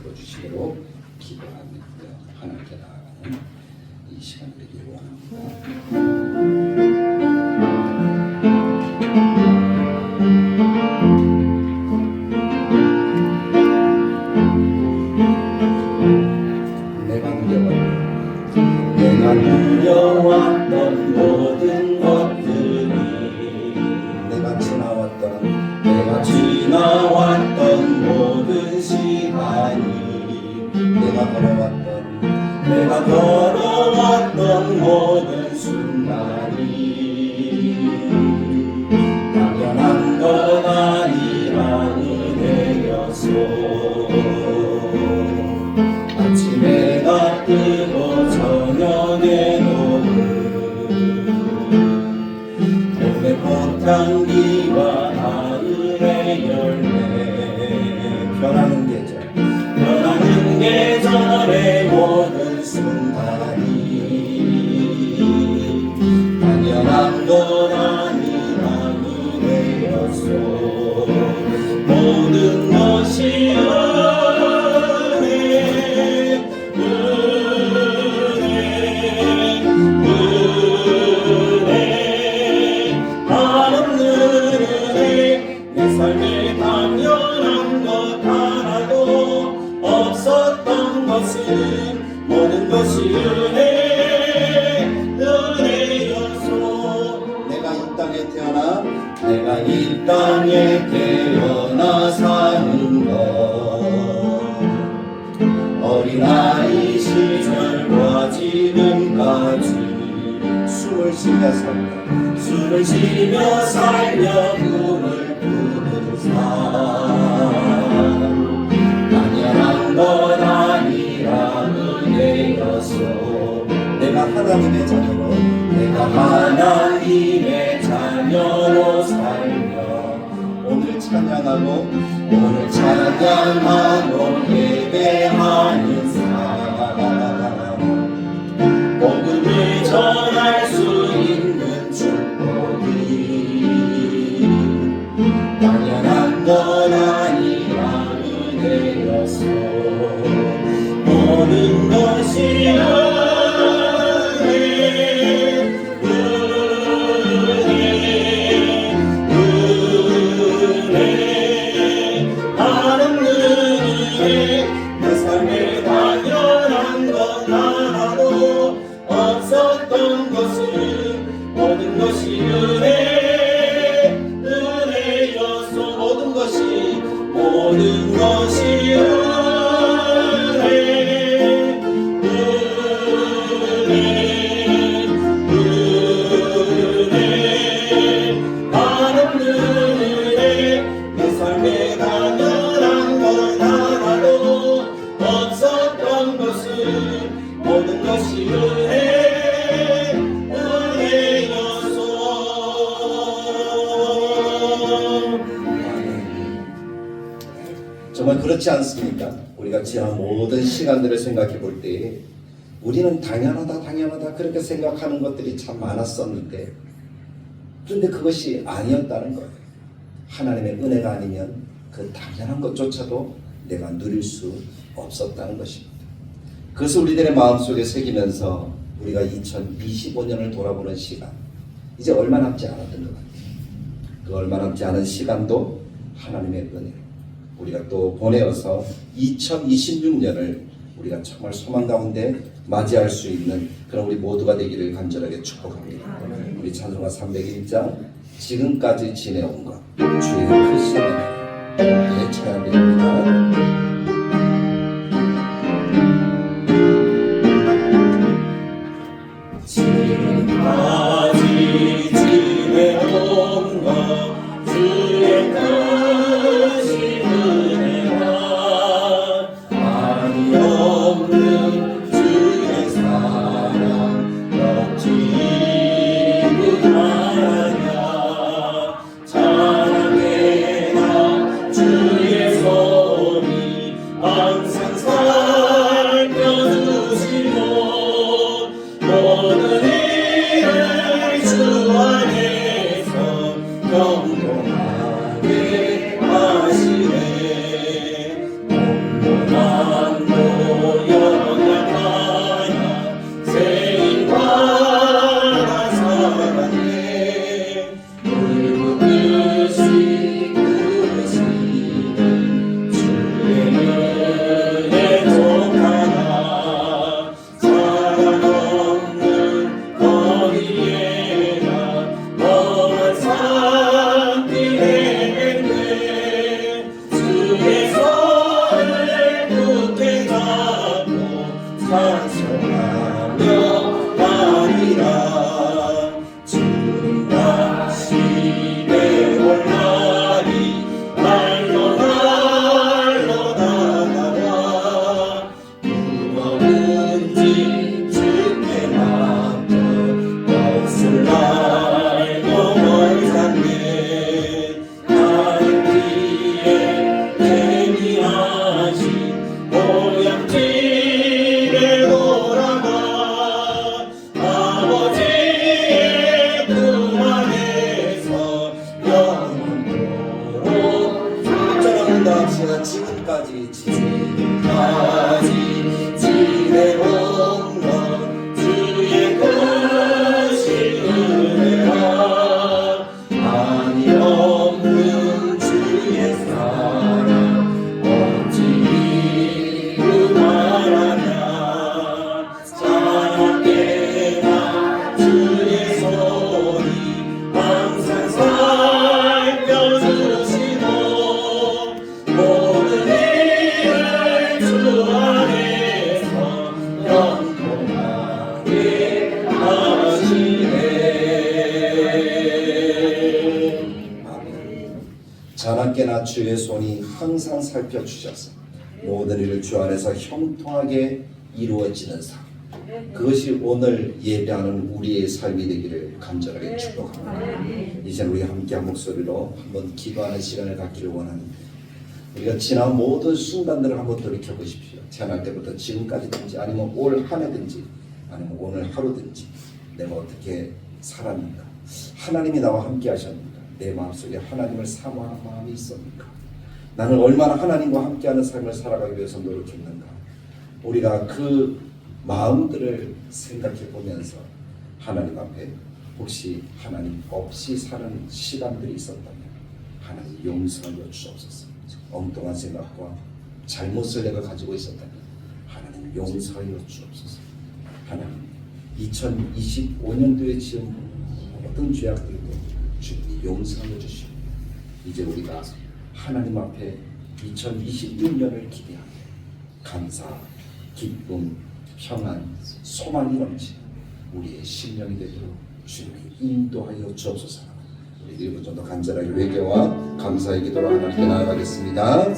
풀어주시도록 기도하며 하나님께 나아가는 이 시간 되기를 원합니다. 내가 누려왔던 모든 것들이 내가 지나왔던 모든 시간이 내가 걸어왔던 모든 순간이 당연한 건 아니라 은혜였소. 아침에 해가 뜨고 저녁에 몸에 꽃향기와 가을의 열매 변하는 계절의 모든 순간이 당연한 건 아니라 은혜였소. 모든 것이 모든 것이 은혜였소. 내가 이 땅에 태어나 사는 것 어린아이 시절과 지금까지 숨을 쉬며 살며 꿈을 꾸는 삶 당연한 건 아니라 은혜였소. 내가 하나님의 자녀로 살며 오늘 찬양하고 예배하는 삶 복음을 전할 수 있는 축복이 당연한 건 아니라 은혜였소. 모든 것이 내 삶에 당연한 건 하나도 없었던 것은 모든 것이 은혜였소. 모든 것이 정말 그렇지 않습니까? 우리가 지난 모든 시간들을 생각해 볼 때 우리는 당연하다 그렇게 생각하는 것들이 참 많았었는데 그런데 그것이 아니었다는 거예요. 하나님의 은혜가 아니면 그 당연한 것조차도 내가 누릴 수 없었다는 것입니다. 그것을 우리들의 마음속에 새기면서 우리가 2025년을 돌아보는 시간 이제 얼마 남지 않았던 것 같아요. 그 얼마 남지 않은 시간도 하나님의 은혜 우리가 또 보내어서 2026년을 우리가 정말 소망 가운데 맞이할 수 있는 그런 우리 모두가 되기를 간절하게 축복합니다. 우리 찬송가 301장 지금까지 지내온 것 주의 크신 은혜 예찬해야 됩니다. 영원하게 하시네. 지금까지 지내온 것 주의 크신 은혜라 한이 없는 주의 사랑 어찌 이루 말하냐 자나깨나 주의 손이 항상 살펴주시고 모든 일을 주 안에서 영원하게 하시네. 아멘. 자나깨나 주의 손이 항상 살펴주셔서 모든 일을 주 안에서 형통하게 이루어지는 삶, 그것이 오늘 예배하는 우리의 삶이 되기를 간절하게 축복합니다. 이제 우리 함께 한 목소리로 한번 기도하는 시간을 갖기를 원합니다. 우리가 지난 모든 순간들을 한번 돌이켜보십시오. 태어날 때부터 지금까지든지 아니면 올 한 해든지 아니면 오늘 하루든지 내가 어떻게 살았는가? 하나님이 나와 함께 하셨는가? 내 마음속에 하나님을 사모하는 마음이 있습니까? 나는 얼마나 하나님과 함께하는 삶을 살아가기 위해서 노력했는가? 우리가 그 마음들을 생각해 보면서 하나님 앞에 혹시 하나님 없이 사는 시간들이 있었다면 하나님 용서하여 주옵소서. 엉뚱한 생각과 잘못을 내가 가지고 있었다면 하나님 용서하여 주옵소서. 하나님 2025년도에 지은 모든 죄악들도 주님이 용서하여 주시고 이제 우리가 하나님 앞에 2026년을 기대하며 감사, 기쁨, 평안, 소망이 넘치는 우리의 심령이 되도록 주님이 인도하여 주옵소서. 우리 1분 정도 간절하게 회개와 감사의 기도로 하나님께 나아가겠습니다.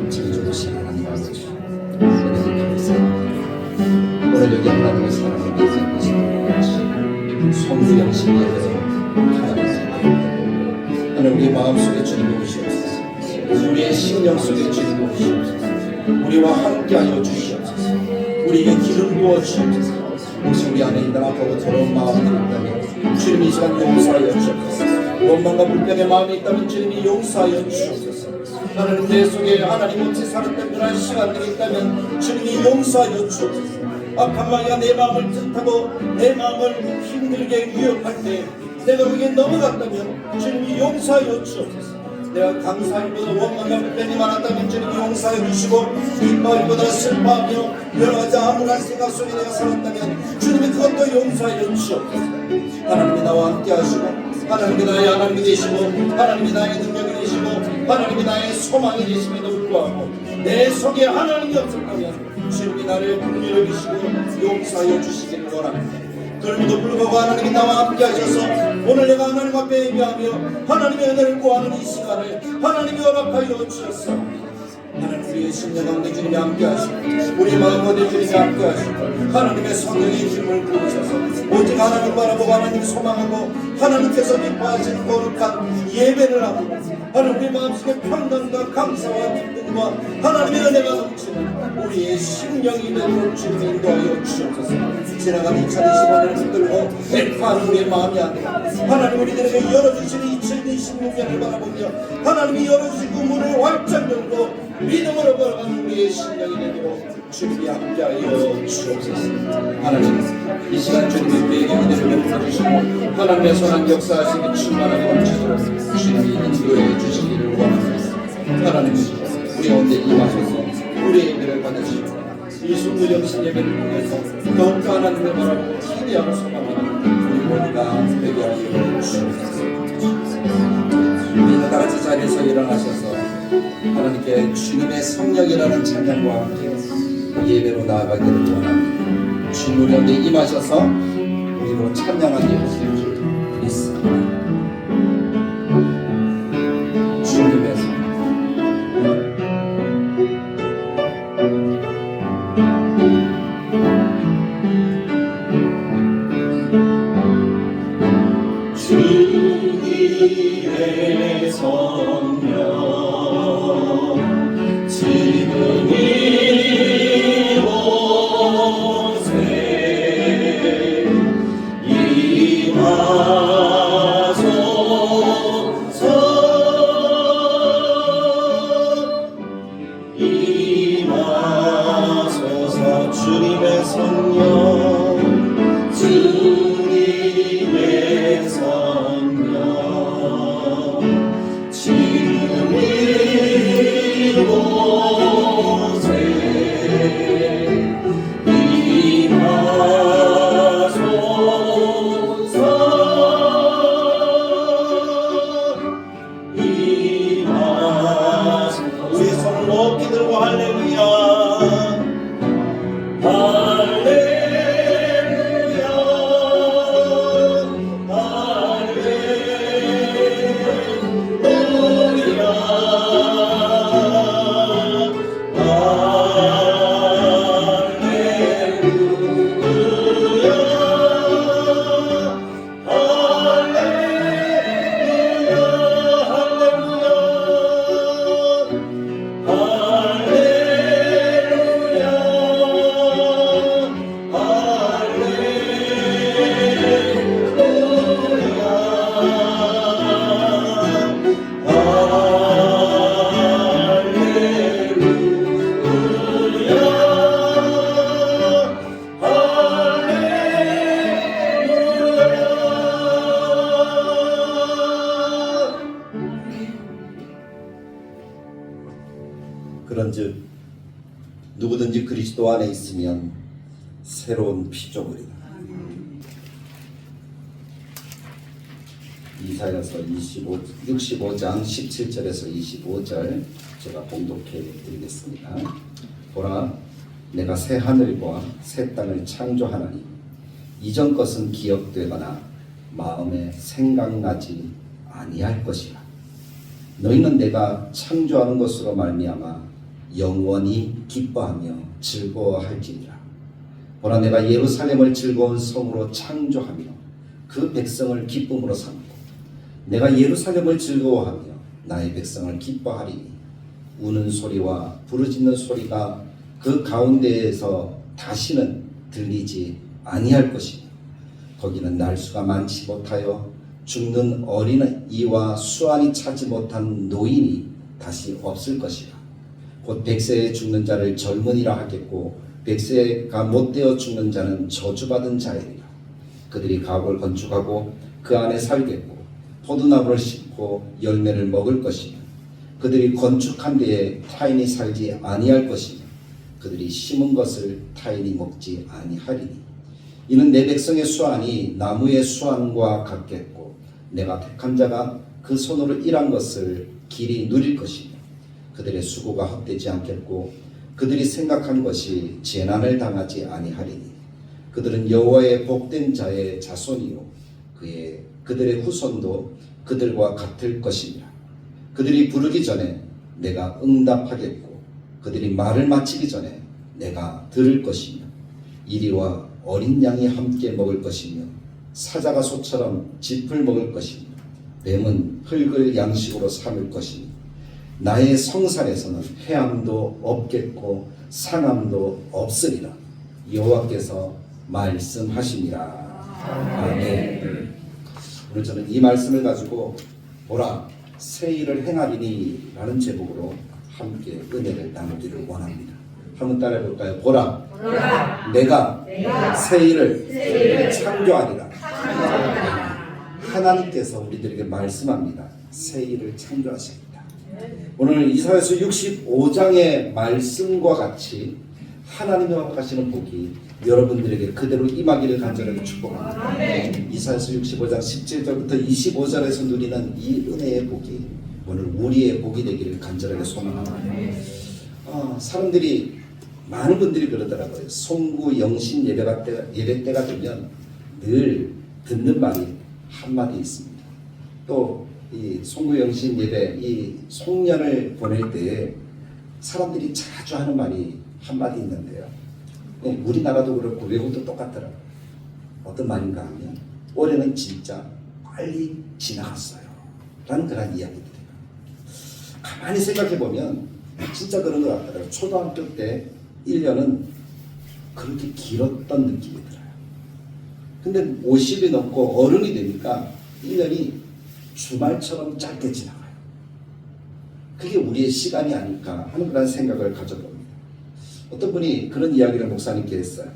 지켜주신 하나님 아버지, 은혜를 감사합니다. 오늘 여기 하나님의 사랑을 베푸신 성부영신 예배로 하나님 사랑합니다. 하나님 우리 마음속에 주님이 오시옵소서. 우리의 심령 속에 주님이 오시옵소서. 우리와 함께하여 주시옵소서. 우리에게 기름 부어 주옵소서. 혹시 우리 안에 있는 아파도 더러운 마음이 있다면 주님이 이 시간 용서하여 주옵소서. 원망과 불평의 마음이 있다면 주님이 용서하여 주옵소서. 하나님 내 속에 하나님 없이 살았던 그런 시간들이 있다면 주님이 용서하여 주옵소서. 악한 마귀가 내 마음을 뜻하고 내 마음을 힘들게 위협할 때 내가 거기에 넘어갔다면 주님이 용서하여 주옵소서. 내가 감사하기보다 원망과 불평이 많았다면 주님이 용서해 주시고 기뻐하기보다 슬퍼하며 여러 가지 암울한 생각 속에 내가 살았다면 주님이 그것도 용서해 주시옵소서. 하나님이 나와 함께 하시고 하나님이 나의 하나님이 되시고 하나님이 나의 능력이 되시고 하나님이 나의 소망이 되심에도 불구하고 내 속에 하나님이 없었다면 주님이 나를 긍휼히 여기시고 용서하여 주시기를 원합니다. 그럼에도 불구하고 하나님이 나와 함께 하셔서 오늘 내가 하나님 앞에 예배하며 하나님의 은혜를 구하는 이 시간을 하나님이 허락하여 주셨어. 하나님 우리의 심령 가운데 주님이 함께 하시고 우리 마음 가운데 주님이 함께 하시고 하나님의 성령의 힘을 부으셔서 오직 하나님 바라보고 하나님 소망하고 하나님께서 기뻐하시는 거룩한 예배를 하고 하나님 우리 마음속에 평강과 감사와 기쁨과 하나님의 은혜가 넘치는 우리의 심령이 되도록 주님 인도하여 주옵소서. 지나간 2025년을 붙들고 백파하는 우리의 마음이 아니라 하나님 우리들에게 열어주시는 2026년을 바라보며 하나님이 열어주신 그 문을 활짝 열고 믿음으로 걸어가는 우리의 심령이 되도록 주님이 함께하여 주옵소서. 하나님 이 시간 주님이 우리에게 은혜를 베풀어주시고 하나님의 선한 역사하시기 충만하게 넘치도록 주님이 인도해 주시기를 원합니다. 하나님 우리 가운데 임하셔서 우리의 예배를 받으시고 이 순무정신 예배를 통해서 더욱더 하나님을 바라보고 기대하고 소망하는 우리 모두가 되게 하여 주옵소서. 우리는 다같이 자리에서 일어나셔서 하나님께 주님의 성령이라는 찬양과 함께 예배로 나아가기를 원합니다. 주님 우리 가운데 임하셔서 우리로 찬양하게 하실 줄 믿습니다. 주님의 주님의 성령 지금 이곳에 임하 주님의 성령 주님의 성령 지금 이곳에 임하소서. 우리 손을 높이 들고 할렐루야 그런즉 누구든지 그리스도 안에 있으면 새로운 피조물이다. 이사야서 65장 17절에서 25절 제가 봉독해 드리겠습니다. 보라, 내가 새 하늘과 새 땅을 창조하나니 이전 것은 기억되거나 마음에 생각나지 아니할 것이라. 너희는 내가 창조하는 것으로 말미암아 영원히 기뻐하며 즐거워할지니라. 보라, 내가 예루살렘을 즐거운 성으로 창조하며 그 백성을 기쁨으로 삼고 내가 예루살렘을 즐거워하며 나의 백성을 기뻐하리니 우는 소리와 부르짖는 소리가 그 가운데에서 다시는 들리지 아니할 것이며 거기는 날수가 많지 못하여 죽는 어린이와 수완이 차지 못한 노인이 다시 없을 것이라. 곧 100세에 죽는 자를 젊은이라 하겠고 100세가 못되어 죽는 자는 저주받은 자이리라. 그들이 가옥을 건축하고 그 안에 살겠고 포도나무를 심고 열매를 먹을 것이며 그들이 건축한 데에 타인이 살지 아니할 것이며 그들이 심은 것을 타인이 먹지 아니하리니 이는 내 백성의 수완이 나무의 수완과 같겠고 내가 택한 자가 그 손으로 일한 것을 길이 누릴 것이며 그들의 수고가 헛되지 않겠고 그들이 생각한 것이 재난을 당하지 아니하리니 그들은 여호와의 복된 자의 자손이요 그들의 후손도 그들과 같을 것이니라. 그들이 부르기 전에 내가 응답하겠고 그들이 말을 마치기 전에 내가 들을 것이며 이리와 어린 양이 함께 먹을 것이며 사자가 소처럼 짚을 먹을 것이며 뱀은 흙을 양식으로 삼을 것이며 나의 성산에서는 해함도 없겠고 상함도 없으리라. 여호와께서 말씀하시니라. 아멘. 오늘 저는 이 말씀을 가지고 보라 새 일을 행하리니 라는 제목으로 함께 은혜를 나누기를 원합니다. 한번 따라해 볼까요? 보라, 내가 새 일을 창조하리라. 하나님께서 우리들에게 말씀합니다. 새 일을 창조하십니다. 오늘 이사야서 65장의 말씀과 같이 하나님이 허락하시는 복이 여러분들에게 그대로 임하기를 간절하게 축복합니다. 이사야서 65장 17절부터 25절에서 누리는 이 은혜의 복이 오늘 우리의 복이 되기를 간절하게 소망합니다. 사람들이 많은 분들이 그러더라고요. 송구 영신 예배 때가 되면 늘 듣는 말이 한마디 있습니다. 또 이 송구 영신 예배 이 송년을 보낼 때 사람들이 자주 하는 말이 한마디 있는데요. 우리나라도 그렇고 외국도 똑같더라고요. 어떤 말인가 하면 올해는 진짜 빨리 지나갔어요 라는 그런 이야기들이에요. 가만히 생각해 보면 진짜 그런 것 같더라고요. 초등학교 때 1년은 그렇게 길었던 느낌이 들어요. 근데 50이 넘고 어른이 되니까 1년이 주말처럼 짧게 지나가요. 그게 우리의 시간이 아닐까 하는 그런 생각을 가져봅니다. 어떤 분이 그런 이야기를 목사님께 했어요.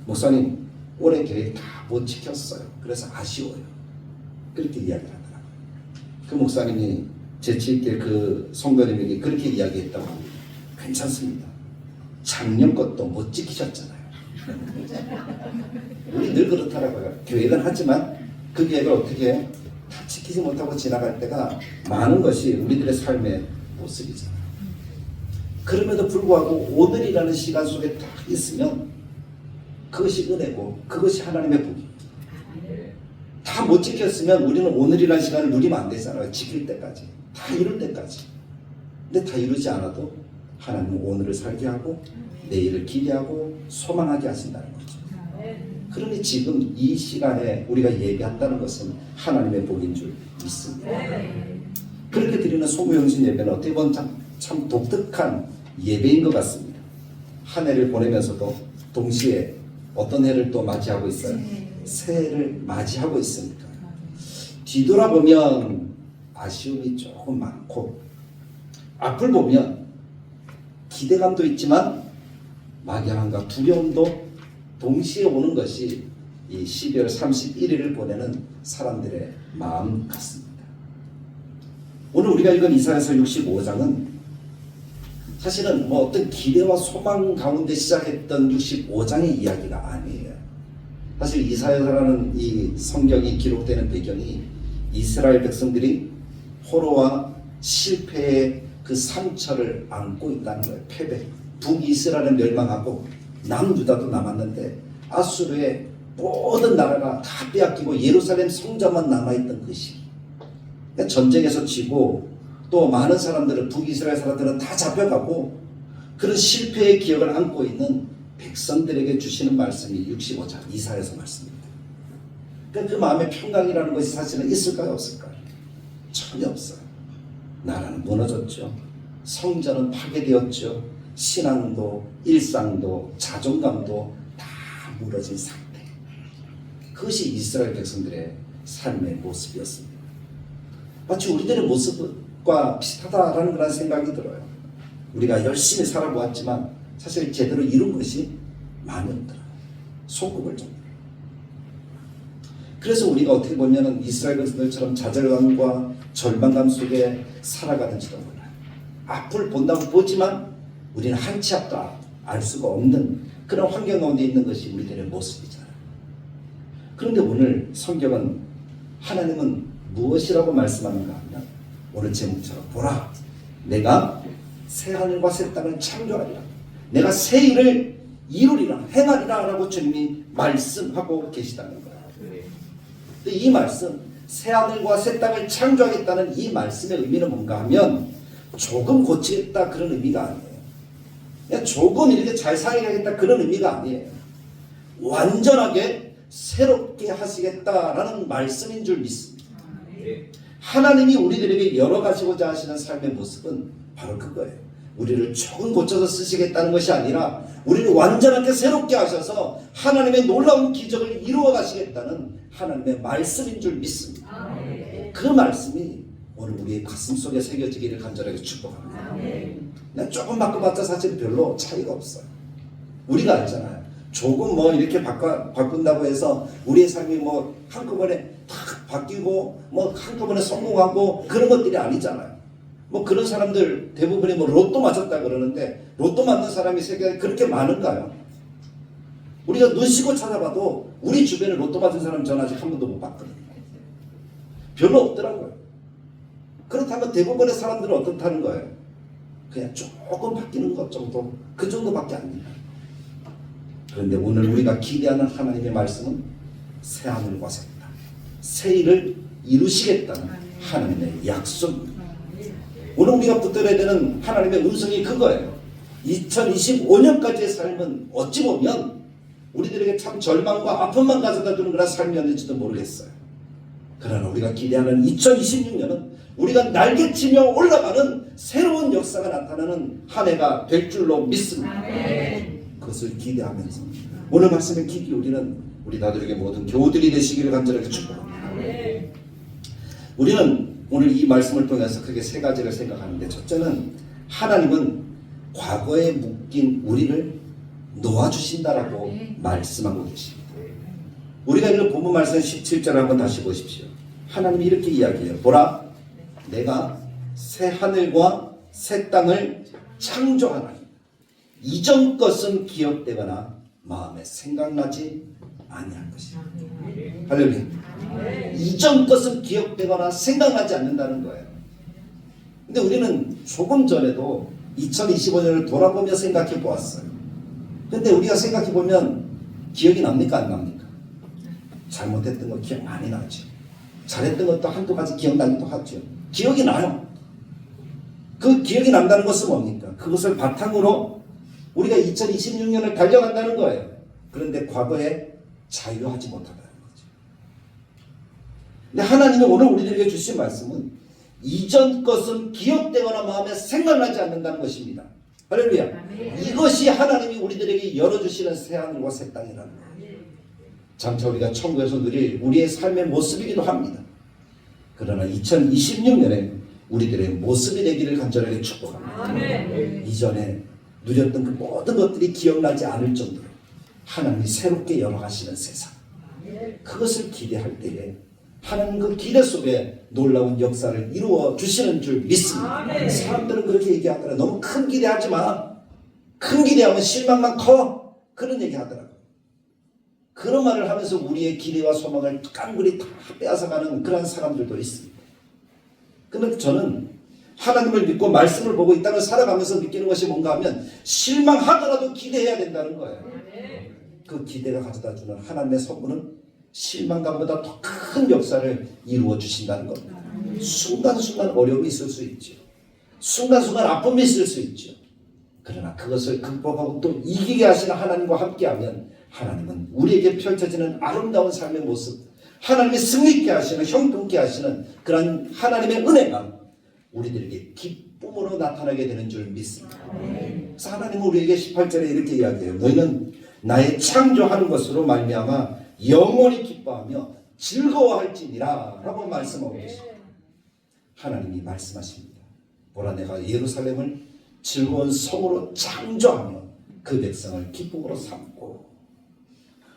목사님, 올해 계획 다 못 지켰어요. 그래서 아쉬워요. 그렇게 이야기를 하더라고요. 그 목사님이 재치있게 그 성도님에게 그렇게 이야기했다고 합니다. 괜찮습니다. 작년 것도 못 지키셨잖아요. 우리 늘 그렇더라고요. 계획은 하지만 그 계획을 어떻게 해요? 다 지키지 못하고 지나갈 때가 많은 것이 우리들의 삶의 모습이잖아요. 그럼에도 불구하고 오늘이라는 시간 속에 딱 있으면 그것이 은혜고 그것이 하나님의 복입니다. 다 못 지켰으면 우리는 오늘이라는 시간을 누리면 안 되잖아요. 지킬 때까지. 다 이룰 때까지. 근데 다 이루지 않아도 하나님은 오늘을 살게 하고 내일을 기대하고 소망하게 하신다는 거죠. 그러니 지금 이 시간에 우리가 예배한다는 것은 하나님의 복인 줄 믿습니다. 그렇게 드리는 소구영신 예배는 어떻게 보면 참 독특한 예배인 것 같습니다. 한 해를 보내면서도 동시에 어떤 해를 또 맞이하고 있어요? 새해를 맞이하고 있으니까. 뒤돌아보면 아쉬움이 조금 많고 앞을 보면 기대감도 있지만 막연함과 두려움도 동시에 오는 것이 이 12월 31일을 보내는 사람들의 마음 같습니다. 오늘 우리가 읽은 이사야서 65장은 사실은 뭐 어떤 기대와 소망 가운데 시작했던 65장의 이야기가 아니에요. 사실 이사야서라는 이 성경이 기록되는 배경이 이스라엘 백성들이 포로와 실패의 그 상처를 안고 있다는 거예요. 패배. 북이스라엘은 멸망하고 남유다도 남았는데 아수르의 모든 나라가 다 빼앗기고 예루살렘 성전만 남아있던 그 시기. 전쟁에서 지고 또 많은 사람들은 북이스라엘 사람들은 다 잡혀가고 그런 실패의 기억을 안고 있는 백성들에게 주시는 말씀이 65장 이사야서 말씀입니다. 그러니까 그 마음의 평강이라는 것이 사실은 있을까요 없을까요? 전혀 없어요. 나라는 무너졌죠. 성전은 파괴되었죠. 신앙도 일상도 자존감도 다 무너진 상태. 그것이 이스라엘 백성들의 삶의 모습이었습니다. 마치 우리들의 모습과 비슷하다라는 그런 생각이 들어요. 우리가 열심히 살아보았지만 사실 제대로 이룬 것이 많이 없더라고요. 손꼽을 정도. 그래서 우리가 어떻게 보면 이스라엘 백성들처럼 좌절감과 절망감 속에 살아가는지도 몰라요. 앞을 본다고 보지만 우리는 한 치 앞도 알 수가 없는 그런 환경 가운데 있는 것이 우리들의 모습이잖아요. 그런데 오늘 성경은 하나님은 무엇이라고 말씀하는가 하면 오늘 제목처럼 보라 내가 새하늘과 새 땅을 창조하리라 내가 새 일을 이루리라 행하리라 라고 주님이 말씀하고 계시다는 거예요. 근데 이 말씀 새하늘과 새 땅을 창조하겠다는 이 말씀의 의미는 뭔가 하면 조금 고치겠다 그런 의미가 아니에요. 그냥 조금 이렇게 잘 살아야겠다 그런 의미가 아니에요. 완전하게 새롭게 하시겠다라는 말씀인 줄 믿습니다. 하나님이 우리들에게 열어가시고자 하시는 삶의 모습은 바로 그거예요. 우리를 조금 고쳐서 쓰시겠다는 것이 아니라 우리를 완전하게 새롭게 하셔서 하나님의 놀라운 기적을 이루어 가시겠다는 하나님의 말씀인 줄 믿습니다. 그 말씀이 오늘 우리의 가슴 속에 새겨지기를 간절하게 축복합니다. 그냥 조금 바꿔봤자 사실 별로 차이가 없어요. 우리가 알잖아요. 조금 뭐 이렇게 바꾼다고 해서 우리의 삶이 뭐 한꺼번에 탁 바뀌고 뭐 한꺼번에 성공하고 그런 것들이 아니잖아요. 뭐 그런 사람들 대부분이 뭐 로또 맞았다 그러는데 로또 맞는 사람이 세계에 그렇게 많은가요? 우리가 눈 씻고 찾아봐도 우리 주변에 로또 맞은 사람 전 아직 한 번도 못 봤거든요. 별로 없더라고요. 그렇다면 대부분의 사람들은 어떻다는 거예요? 그냥 조금 바뀌는 것 정도, 그 정도밖에 안 돼요. 그런데 오늘 우리가 기대하는 하나님의 말씀은 새 하늘과 새 땅, 새 일을 이루시겠다는 하나님의 약속입니다. 오늘 우리가 붙들어야 되는 하나님의 음성이 그거예요. 2025년까지의 삶은 어찌 보면 우리들에게 참 절망과 아픔만 가져다 주는 그런 삶이었는지도 모르겠어요. 그러나 우리가 기대하는 2026년은 우리가 날개치며 올라가는 새로운 역사가 나타나는 한 해가 될 줄로 믿습니다. 그것을 기대하면서 오늘 말씀에 귀 기울이는 우리 다들에게 모든 교우들이 되시기를 간절하게 축복합니다. 우리는 오늘 이 말씀을 통해서 크게 세 가지를 생각하는데 첫째는 하나님은 과거에 묶인 우리를 놓아주신다라고 말씀하고 계십니다. 우리가 읽은 본문 말씀 17절을 한번 다시 보십시오. 하나님이 이렇게 이야기해요. 보라, 내가 새 하늘과 새 땅을 창조하나니 이전 것은 기억되거나 마음에 생각나지 아니할 것이다. 할렐루야. 이전 것은 기억되거나 생각나지 않는다는 거예요. 근데 우리는 조금 전에도 2025년을 돌아보며 생각해 보았어요. 근데 우리가 생각해 보면 기억이 납니까 안 납니까? 잘못했던 거 기억 많이 나죠. 잘했던 것도 한두 가지 기억나기도 하죠. 기억이 나요. 그 기억이 난다는 것은 뭡니까? 그것을 바탕으로 우리가 2026년을 달려간다는 거예요. 그런데 과거에 자유하지 못하다는 거죠. 근데 하나님이 오늘 우리들에게 주신 말씀은 이전 것은 기억되거나 마음에 생각나지 않는다는 것입니다. 할렐루야. 이것이 하나님이 우리들에게 열어주시는 새하늘과 새 땅이라는 거예요. 장차 우리가 천국에서 누릴 우리의 삶의 모습이기도 합니다. 그러나 2026년에 우리들의 모습이 되기를 간절하게 축복합니다. 이전에 누렸던 그 모든 것들이 기억나지 않을 정도로 하나님이 새롭게 열어가시는 세상, 그것을 기대할 때에 하나님 그 기대 속에 놀라운 역사를 이루어 주시는 줄 믿습니다. 사람들은 그렇게 얘기하더라. 너무 큰 기대하지 마. 큰 기대하면 실망만 커. 그런 얘기 하더라고요. 그런 말을 하면서 우리의 기대와 소망을 깡그리 다 빼앗아가는 그런 사람들도 있습니다. 그런데 저는 하나님을 믿고 말씀을 보고 이 땅을 살아가면서 느끼는 것이 뭔가 하면 실망하더라도 기대해야 된다는 거예요. 그 기대가 가져다주는 하나님의 선물은 실망감보다 더 큰 역사를 이루어 주신다는 겁니다. 순간순간 어려움이 있을 수 있죠. 순간순간 아픔이 있을 수 있죠. 그러나 그것을 극복하고 또 이기게 하시는 하나님과 함께하면 하나님은 우리에게 펼쳐지는 아름다운 삶의 모습, 하나님이 승리케 하시는, 형통케 하시는 그런 하나님의 은혜가 우리들에게 기쁨으로 나타나게 되는 줄 믿습니다. 그래서 하나님은 우리에게 18절에 이렇게 이야기해요. 너희는 나의 창조하는 것으로 말미암아 영원히 기뻐하며 즐거워할지니라 라고 말씀하고 계십니다. 하나님이 말씀하십니다. 보라, 내가 예루살렘을 즐거운 성으로 창조하며 그 백성을 기쁨으로 삼고,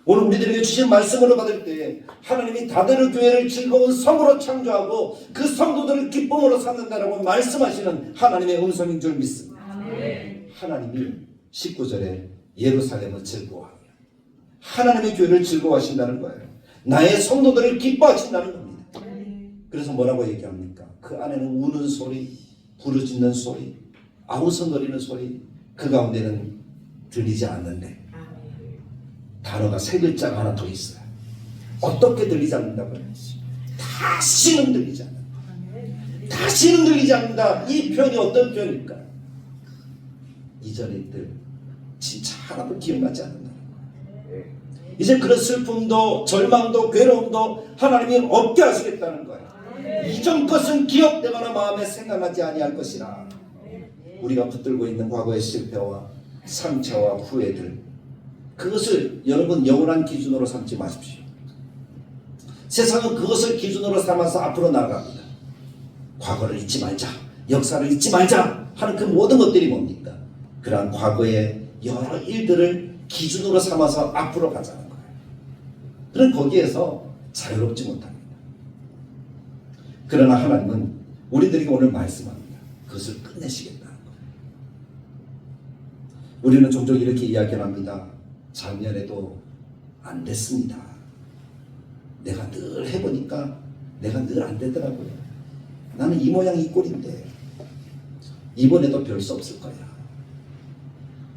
오늘 우리들에게 주신 말씀으로 받을 때 하나님이 다들 교회를 즐거운 성으로 창조하고 그 성도들을 기쁨으로 삼는다라고 말씀하시는 하나님의 음성인 줄 믿습니다. 하나님이 19절에 예루살렘을 즐거워하며 하나님의 교회를 즐거워하신다는 거예요. 나의 성도들을 기뻐하신다는 겁니다. 그래서 뭐라고 얘기합니까? 그 안에는 우는 소리, 부르짖는 소리, 아우성거리는 소리, 그 가운데는 들리지 않는데 단어가 세 글자가 하나 더 있어요. 어떻게 들리지 않는다고요? 다시는 들리지 않는다. 다시는 들리지 않는다. 이 표현이 어떤 표현일까? 이전의 들 진짜 하나도 기억나지 않는다. 이제 그런 슬픔도 절망도 괴로움도 하나님이 없게 하시겠다는 거예요. 이전 것은 기억되거나 마음에 생각나지 아니할 것이라. 우리가 붙들고 있는 과거의 실패와 상처와 후회들, 그것을 여러분 영원한 기준으로 삼지 마십시오. 세상은 그것을 기준으로 삼아서 앞으로 나아갑니다. 과거를 잊지 말자, 역사를 잊지 말자 하는 그 모든 것들이 뭡니까? 그러한 과거의 여러 일들을 기준으로 삼아서 앞으로 가자는 거예요. 그런 거기에서 자유롭지 못합니다. 그러나 하나님은 우리들에게 오늘 말씀합니다. 그것을 끝내시겠다는 거예요. 우리는 종종 이렇게 이야기합니다. 작년에도 안 됐습니다. 내가 늘 해보니까 내가 늘 안 되더라고요. 나는 이 모양 이 꼴인데 이번에도 별 수 없을 거야.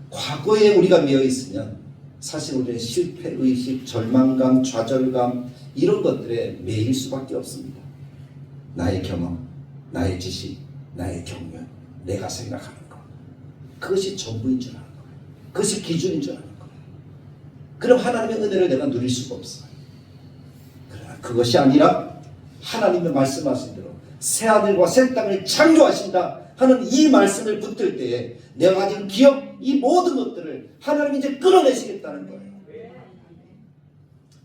과거에 우리가 매여 있으면 사실 우리는 실패의식, 절망감, 좌절감 이런 것들에 매일 수밖에 없습니다. 나의 경험, 나의 지식, 나의 경륜, 내가 생각하는 것, 그것이 전부인 줄 아는 거예요. 그것이 기준인 줄 아는 거예요. 그럼 하나님의 은혜를 내가 누릴 수가 없어요. 그러나 그것이 아니라 하나님의 말씀하신 대로 새하늘과 새 땅을 창조하신다 하는 이 말씀을 붙들 때에 내가 가진 기억, 이 모든 것들을 하나님이 이제 끌어내시겠다는 거예요.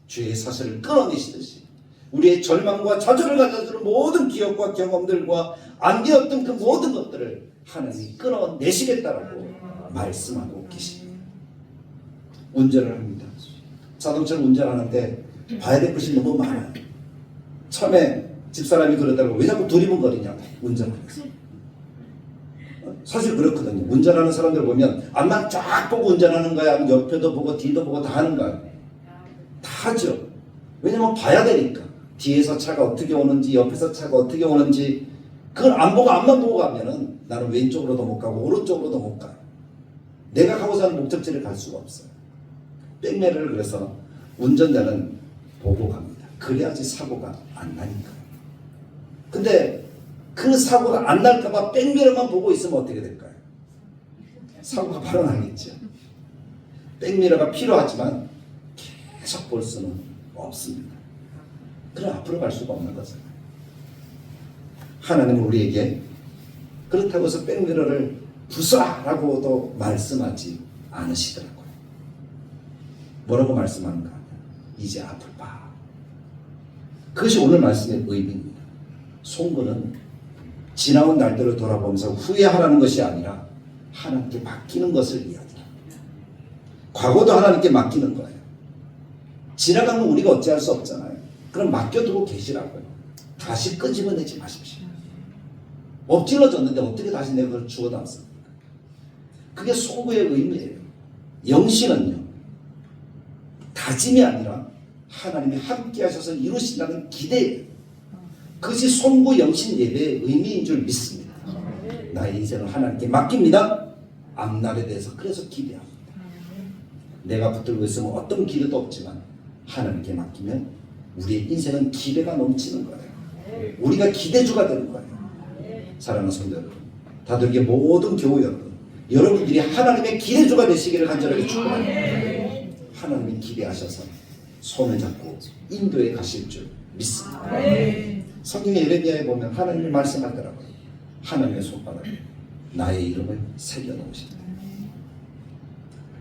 죄의 사슬을 끌어내시듯이 우리의 절망과 좌절을 가져주는 모든 기억과 경험들과 안 되었던 그 모든 것들을 하나님이 끌어내시겠다라고 말씀하고 계십니다. 운전을 합니다. 자동차를 운전하는데 봐야 될 것이 너무 많아요. 처음에 집사람이 그러더라고. 왜 자꾸 두리번거리냐고 운전하면서. 사실 그렇거든요. 운전하는 사람들 보면 앞만 쫙 보고 운전하는 거야. 옆에도 보고 뒤도 보고 다 하는 거야. 다 하죠. 왜냐면 봐야 되니까. 뒤에서 차가 어떻게 오는지 옆에서 차가 어떻게 오는지 그걸 안 보고 앞만 보고 가면은 나는 왼쪽으로도 못 가고 오른쪽으로도 못 가요. 내가 가고자 하는 목적지를 갈 수가 없어요. 백미러를 그래서 운전자는 보고 갑니다. 그래야지 사고가 안 나니까요. 근데 그 사고가 안 날까봐 백미러만 보고 있으면 어떻게 될까요? 사고가 바로 나겠죠. 백미러가 필요하지만 계속 볼 수는 없습니다. 그럼 앞으로 갈 수가 없는 거잖아요. 하나님은 우리에게 그렇다고 해서 백미러를 부숴라고도 말씀하지 않으시더라고요. 뭐라고 말씀하는가 하면 이제 앞을 봐. 그것이 오늘 말씀의 의미입니다. 송구는 지나온 날들을 돌아보면서 후회하라는 것이 아니라 하나님께 맡기는 것을 이야기합니다. 과거도 하나님께 맡기는 거예요. 지나간 건 우리가 어찌할 수 없잖아요. 그럼 맡겨두고 계시라고요. 다시 끄집어내지 마십시오. 엎질러졌는데 어떻게 다시 내가 그걸 주워 담습니까? 그게 송구의 의미예요. 영신은요, 다짐이 아니라 하나님이 함께 하셔서 이루신다는 기대예요. 그것이 송구 영신 예배의 의미인 줄 믿습니다. 나의 인생을 하나님께 맡깁니다. 앞날에 대해서 그래서 기대합니다. 내가 붙들고 있으면 어떤 기대도 없지만 하나님께 맡기면 우리의 인생은 기대가 넘치는 거예요. 우리가 기대주가 되는 거예요. 사랑하는 성도 여러분, 다들에게 모든 교우 여러분, 여러분들이 하나님의 기대주가 되시기를 간절하게 축복합니다. 하나님이 기대하셔서 손을 잡고 인도에 가실 줄 믿습니다. 성경의 예레미야에 보면 하나님이 말씀하더라고요. 하나님의 손바닥에 나의 이름을 새겨놓으신다.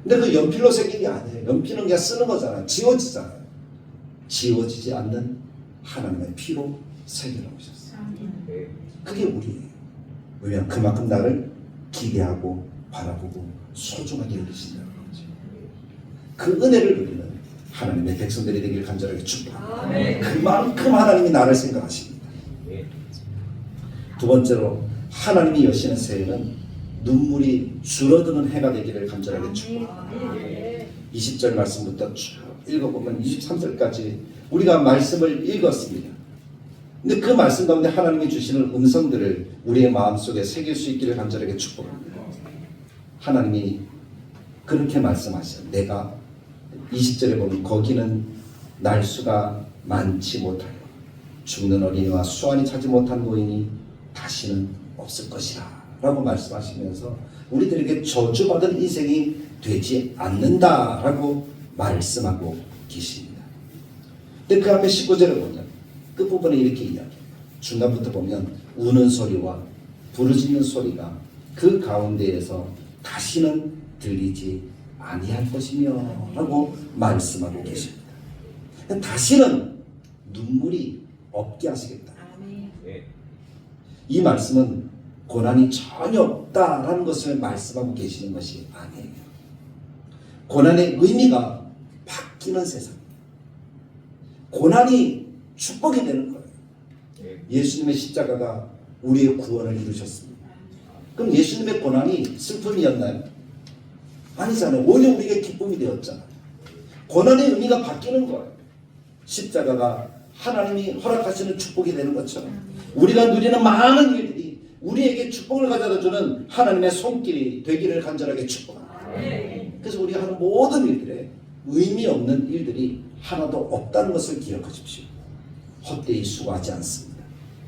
근데 그 연필로 새긴 게 아니에요. 연필은 그냥 쓰는 거잖아요. 지워지잖아요. 지워지지 않는 하나님의 피로 새겨놓으셨어요. 그게 우리예요. 왜냐하면 그만큼 나를 기대하고 바라보고 소중하게 여기신다는 거죠. 그 은혜를 누리는 하나님의 백성들이 되기를 간절하게 축복합니다. 그만큼 하나님이 나를 생각하십니다. 두 번째로 하나님이 여시는 새해는 눈물이 줄어드는 해가 되기를 간절하게 축복합니다. 20절 말씀부터 쭉 읽어보면 23절까지 우리가 말씀을 읽었습니다. 근데 그 말씀 가운데 하나님이 주시는 음성들을 우리의 마음속에 새길 수 있기를 간절하게 축복합니다. 하나님이 그렇게 말씀하셔요. 내가 20절에 보면 거기는 날수가 많지 못하여 죽는 어린이와 수완이 차지 못한 노인이 다시는 없을 것이라 라고 말씀하시면서 우리들에게 저주받은 인생이 되지 않는다라고 말씀하고 계십니다. 근데 그 앞에 19절에 보면 끝부분에 이렇게 이야기해요. 중간부터 보면 우는 소리와 부르짖는 소리가 그 가운데에서 다시는 들리지 아니할 것이며 라고 말씀하고 계십니다. 다시는 눈물이 없게 하시겠다. 이 말씀은 고난이 전혀 없다라는 것을 말씀하고 계시는 것이 아니에요. 고난의 의미가 바뀌는 세상. 고난이 축복이 되는 거예요. 예수님의 십자가가 우리의 구원을 이루셨습니다. 그럼 예수님의 고난이 슬픔이었나요? 아니잖아요. 오히려 우리에게 기쁨이 되었잖아요. 고난의 의미가 바뀌는 거예요. 십자가가 하나님이 허락하시는 축복이 되는 것처럼 우리가 누리는 많은 일들이 우리에게 축복을 가져다주는 하나님의 손길이 되기를 간절하게 축복합니다. 그래서 우리가 하는 모든 일들에 의미 없는 일들이 하나도 없다는 것을 기억하십시오. 헛되이 수고하지 않습니다.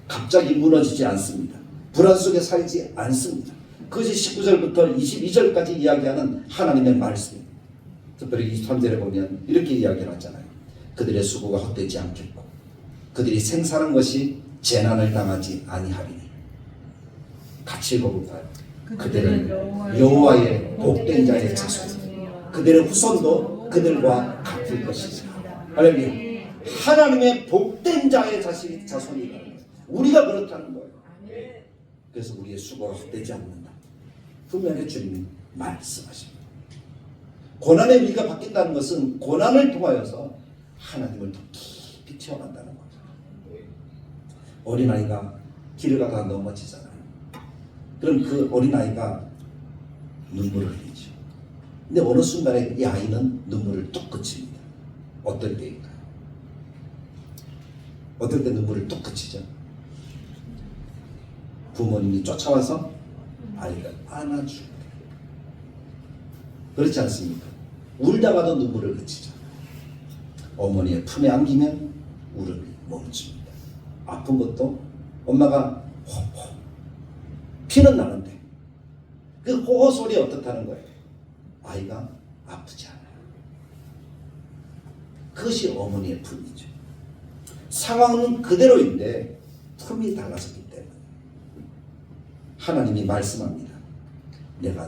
갑자기 무너지지 않습니다. 불안 속에 살지 않습니다. 그것이 19절부터 22절까지 이야기하는 하나님의 말씀입니다. 특별히 23절에 보면 이렇게 이야기를 하잖아요. 그들의 수고가 헛되지 않겠고 그들이 생사는 것이 재난을 당하지 아니하리니. 같이 읽어볼까요? 그들은 여호와의 복된 자의 자손, 그들의 후손도 그들과 같을 것이다. 할렐루야. 하나님의 복된 자의 자손이라는 거예요. 우리가 그렇다는 거예요. 그래서 우리의 수고가 헛되지 않는다. 분명히 주님이 말씀하십니다. 고난의 위기가 바뀐다는 것은 고난을 통하여서 하나님을 더 깊이 체험한다는 거죠. 어린아이가 길을 가다가 넘어지잖아요. 그럼 그 어린아이가 눈물을 흘리죠. 근데 어느 순간에 이 아이는 눈물을 뚝 그칩니다. 어떨 때일까요? 어떨 때 눈물을 뚝 그치죠? 부모님이 쫓아와서 아이를 안아주고, 그렇지 않습니까? 울다가도 눈물을 그치죠. 어머니의 품에 안기면 울음이 멈춥니다. 아픈 것도 엄마가 호호, 피는 나는데 그 호호 소리 어떻다는 거예요? 아이가 아프지 않아요. 그것이 어머니의 품이죠. 상황은 그대로인데 품이 달라졌기 때문에 하나님이 말씀합니다. 내가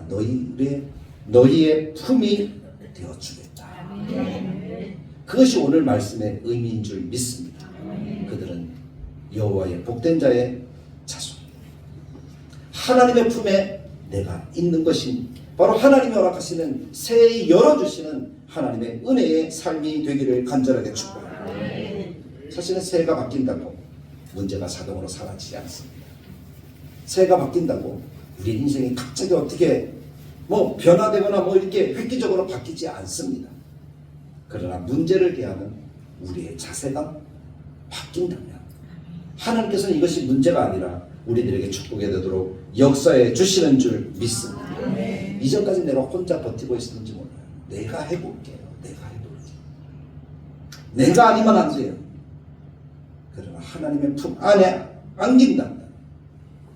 너희의 품이 되어주겠다. 그것이 오늘 말씀의 의미인 줄 믿습니다. 그들은 여호와의 복된 자의 자손, 하나님의 품에 내가 있는 것이 바로 하나님이 허락하시는 새해 열어주시는 하나님의 은혜의 삶이 되기를 간절하게 축복합니다. 사실은 새해가 바뀐다고 문제가 자동으로 사라지지 않습니다. 새해가 바뀐다고 우리 인생이 갑자기 어떻게 변화되거나 이렇게 획기적으로 바뀌지 않습니다. 그러나 문제를 대하는 우리의 자세가 바뀐다면 하나님께서는 이것이 문제가 아니라 우리들에게 축복이 되도록 역사해 주시는 줄 믿습니다. 이전까지 내가 혼자 버티고 있었는지 몰라요. 내가 해볼게요. 내가 아니면 안 돼요. 그러나 하나님의 품 안에 안긴다면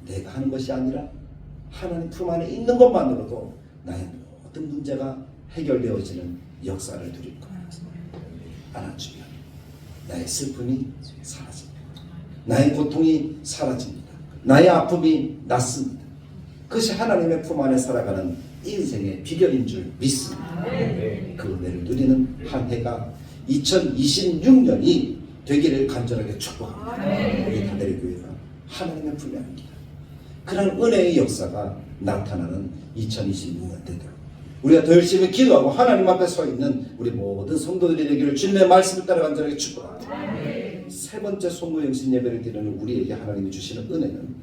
내가 하는 것이 아니라 하나님 품 안에 있는 것만으로도 나의 모든 문제가 해결되어지는 역사를 누릴 거예요. 안아주면 나의 슬픔이 사라집니다. 나의 고통이 사라집니다. 나의 아픔이 낫습니다. 그것이 하나님의 품 안에 살아가는 인생의 비결인 줄 믿습니다. 그 은혜를 누리는 한 해가 2026년이 되기를 간절하게 축복합니다. 우리 다대리 교회가 하나님의 품에 안깁니다. 그런 은혜의 역사가 나타나는 2026년 되도록 우리가 더 열심히 기도하고 하나님 앞에 서 있는 우리 모든 성도들이 되기를 주님의 말씀을 따라 간절하게 축복합니다. 세 번째 송구영신 예배를 드리는 우리에게 하나님이 주시는 은혜는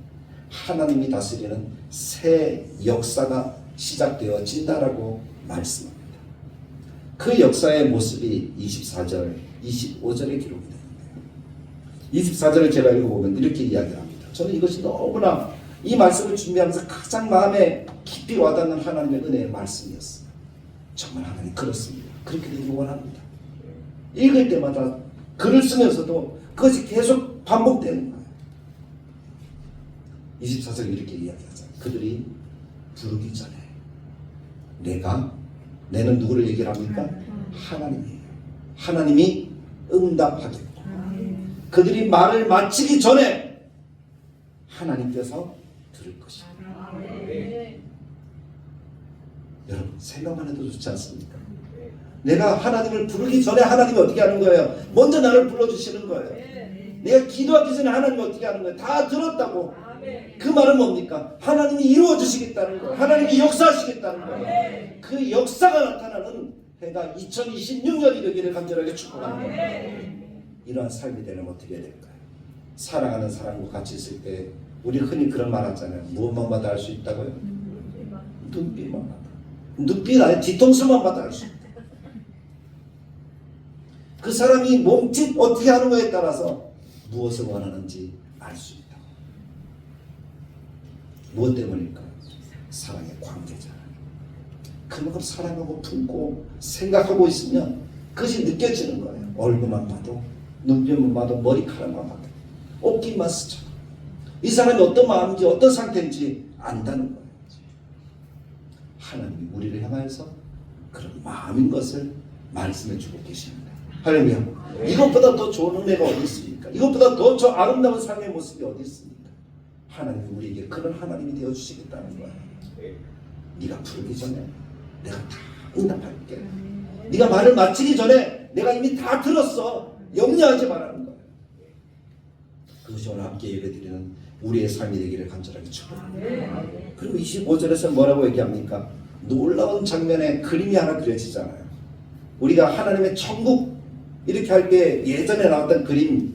하나님이 다스리는 새 역사가 시작되어진다라고 말씀합니다. 그 역사의 모습이 24절, 25절에 기록이 되는데요. 24절을 제가 읽어보면 이렇게 이야기합니다. 저는 이것이 너무나 이 말씀을 준비하면서 가장 마음에 깊이 와닿는 하나님의 은혜의 말씀이었어요. 정말 하나님 그렇습니다. 그렇게 되길 원합니다. 읽을 때마다 글을 쓰면서도 그것이 계속 반복되는 거예요. 24절 이렇게 이야기하잖아요. 그들이 부르기 전에 내는 누구를 얘기를 합니까? 하나님이에요. 하나님이 응답하겠고 그들이 말을 마치기 전에 하나님께서 들을 것입니다. 여러분 생각만 해도 좋지 않습니까? 내가 하나님을 부르기 전에 하나님이 어떻게 하는 거예요? 먼저 나를 불러주시는 거예요. 내가 기도하기 전에 하나님이 어떻게 하는 거예요? 다 들었다고. 그 말은 뭡니까? 하나님이 이루어주시겠다는 거예요. 하나님이 역사하시겠다는 거예요. 그 역사가 나타나는 해가 2026년이 되기를 간절하게 축복합니다. 이러한 삶이 되려면 어떻게 해야 될까요? 사랑하는 사람과 같이 있을 때 우리 흔히 그런 말 하잖아요. 무엇만 받아 할 수 있다고요? 눈빛만 받아. 눈빛 아니라 뒤통수만 받아 할 수 있다. 그 사람이 몸짓 어떻게 하는 거에 따라서 무엇을 원하는지 알 수 있다. 무엇 때문일까요? 사랑의 관계잖아요. 그만큼 사랑하고 품고 생각하고 있으면 그것이 느껴지는 거예요. 얼굴만 봐도, 눈빛만 봐도, 머리카락만 봐도, 옷깃만 스쳐. 이 사람이 어떤 마음인지 어떤 상태인지 안다는 거예요. 하나님이 우리를 향하여서 그런 마음인 것을 말씀해 주고 계십니다. 할렐루야. 이것보다 더 좋은 은혜가 어디 있습니까? 이것보다 더 저 아름다운 삶의 모습이 어디 있습니까? 하나님이 우리에게 그런 하나님이 되어주시겠다는 거야. 네가 부르기 전에 내가 다 응답할게. 네가 말을 마치기 전에 내가 이미 다 들었어. 염려하지 말라는 거야. 그것이 오늘 함께 예배드리는 우리의 삶이 되기를 간절하게 축복합니다. 그리고 25절에서 뭐라고 얘기합니까? 놀라운 장면의 그림이 하나 그려지잖아요. 우리가 하나님의 천국 이렇게 할 때 예전에 나왔던 그림이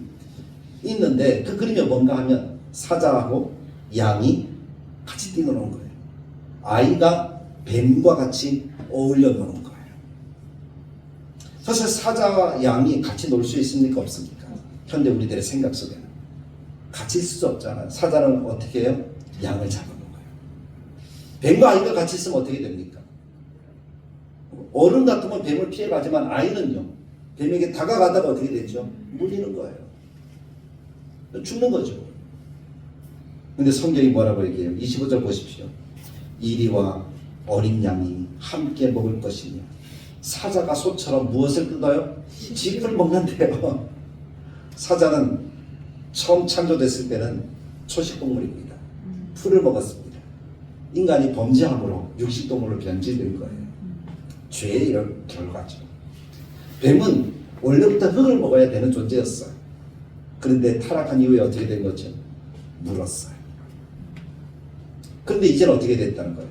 있는데 그 그림이 뭔가 하면 사자하고 양이 같이 뛰노는 거예요. 아이가 뱀과 같이 어울려 노는 거예요. 사실 사자와 양이 같이 놀 수 있습니까? 없습니까? 현대 우리들의 생각 속에는 같이 있을 수 없잖아요. 사자는 어떻게 해요? 양을 잡아놓은 거예요. 뱀과 아이가 같이 있으면 어떻게 됩니까? 어른 같으면 뱀을 피해가지만 아이는요, 뱀에게 다가가다가 어떻게 되죠? 물리는 거예요. 죽는 거죠. 근데 성경이 뭐라고 얘기해요? 25절 보십시오. 이리와 어린 양이 함께 먹을 것이며 사자가 소처럼 무엇을 뜯어요? 짚을 먹는데요. 사자는 처음 창조됐을 때는 초식동물입니다. 풀을 먹었습니다. 인간이 범죄함으로 육식동물로 변질된 거예요. 죄의 결과죠. 뱀은 원래부터 흙을 먹어야 되는 존재였어요. 그런데 타락한 이후에 어떻게 된 거죠? 물었어요. 그런데 이제는 어떻게 됐다는 거예요?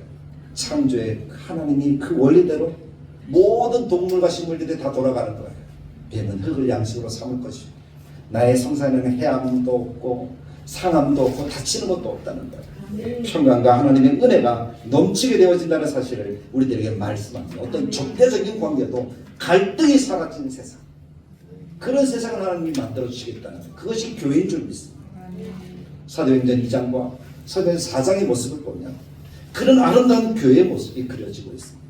창조의 하나님이 그 원리대로 모든 동물과 식물들이 다 돌아가는 거예요. 뱀은 흙을 양식으로 삼을 것이고 나의 성산에는 해함도 없고 상함도 없고 다치는 것도 없다는 거예요. 평강과 하나님의 은혜가 넘치게 되어진다는 사실을 우리들에게 말씀합니다. 어떤 적대적인 관계도 갈등이 사라진 세상, 그런 세상을 하나님이 만들어 주시겠다는 거예요. 그것이 교회인 줄 믿습니다. 사도행전 2장과 사도행전 4장의 모습을 보면 그런 아름다운 교회의 모습이 그려지고 있습니다.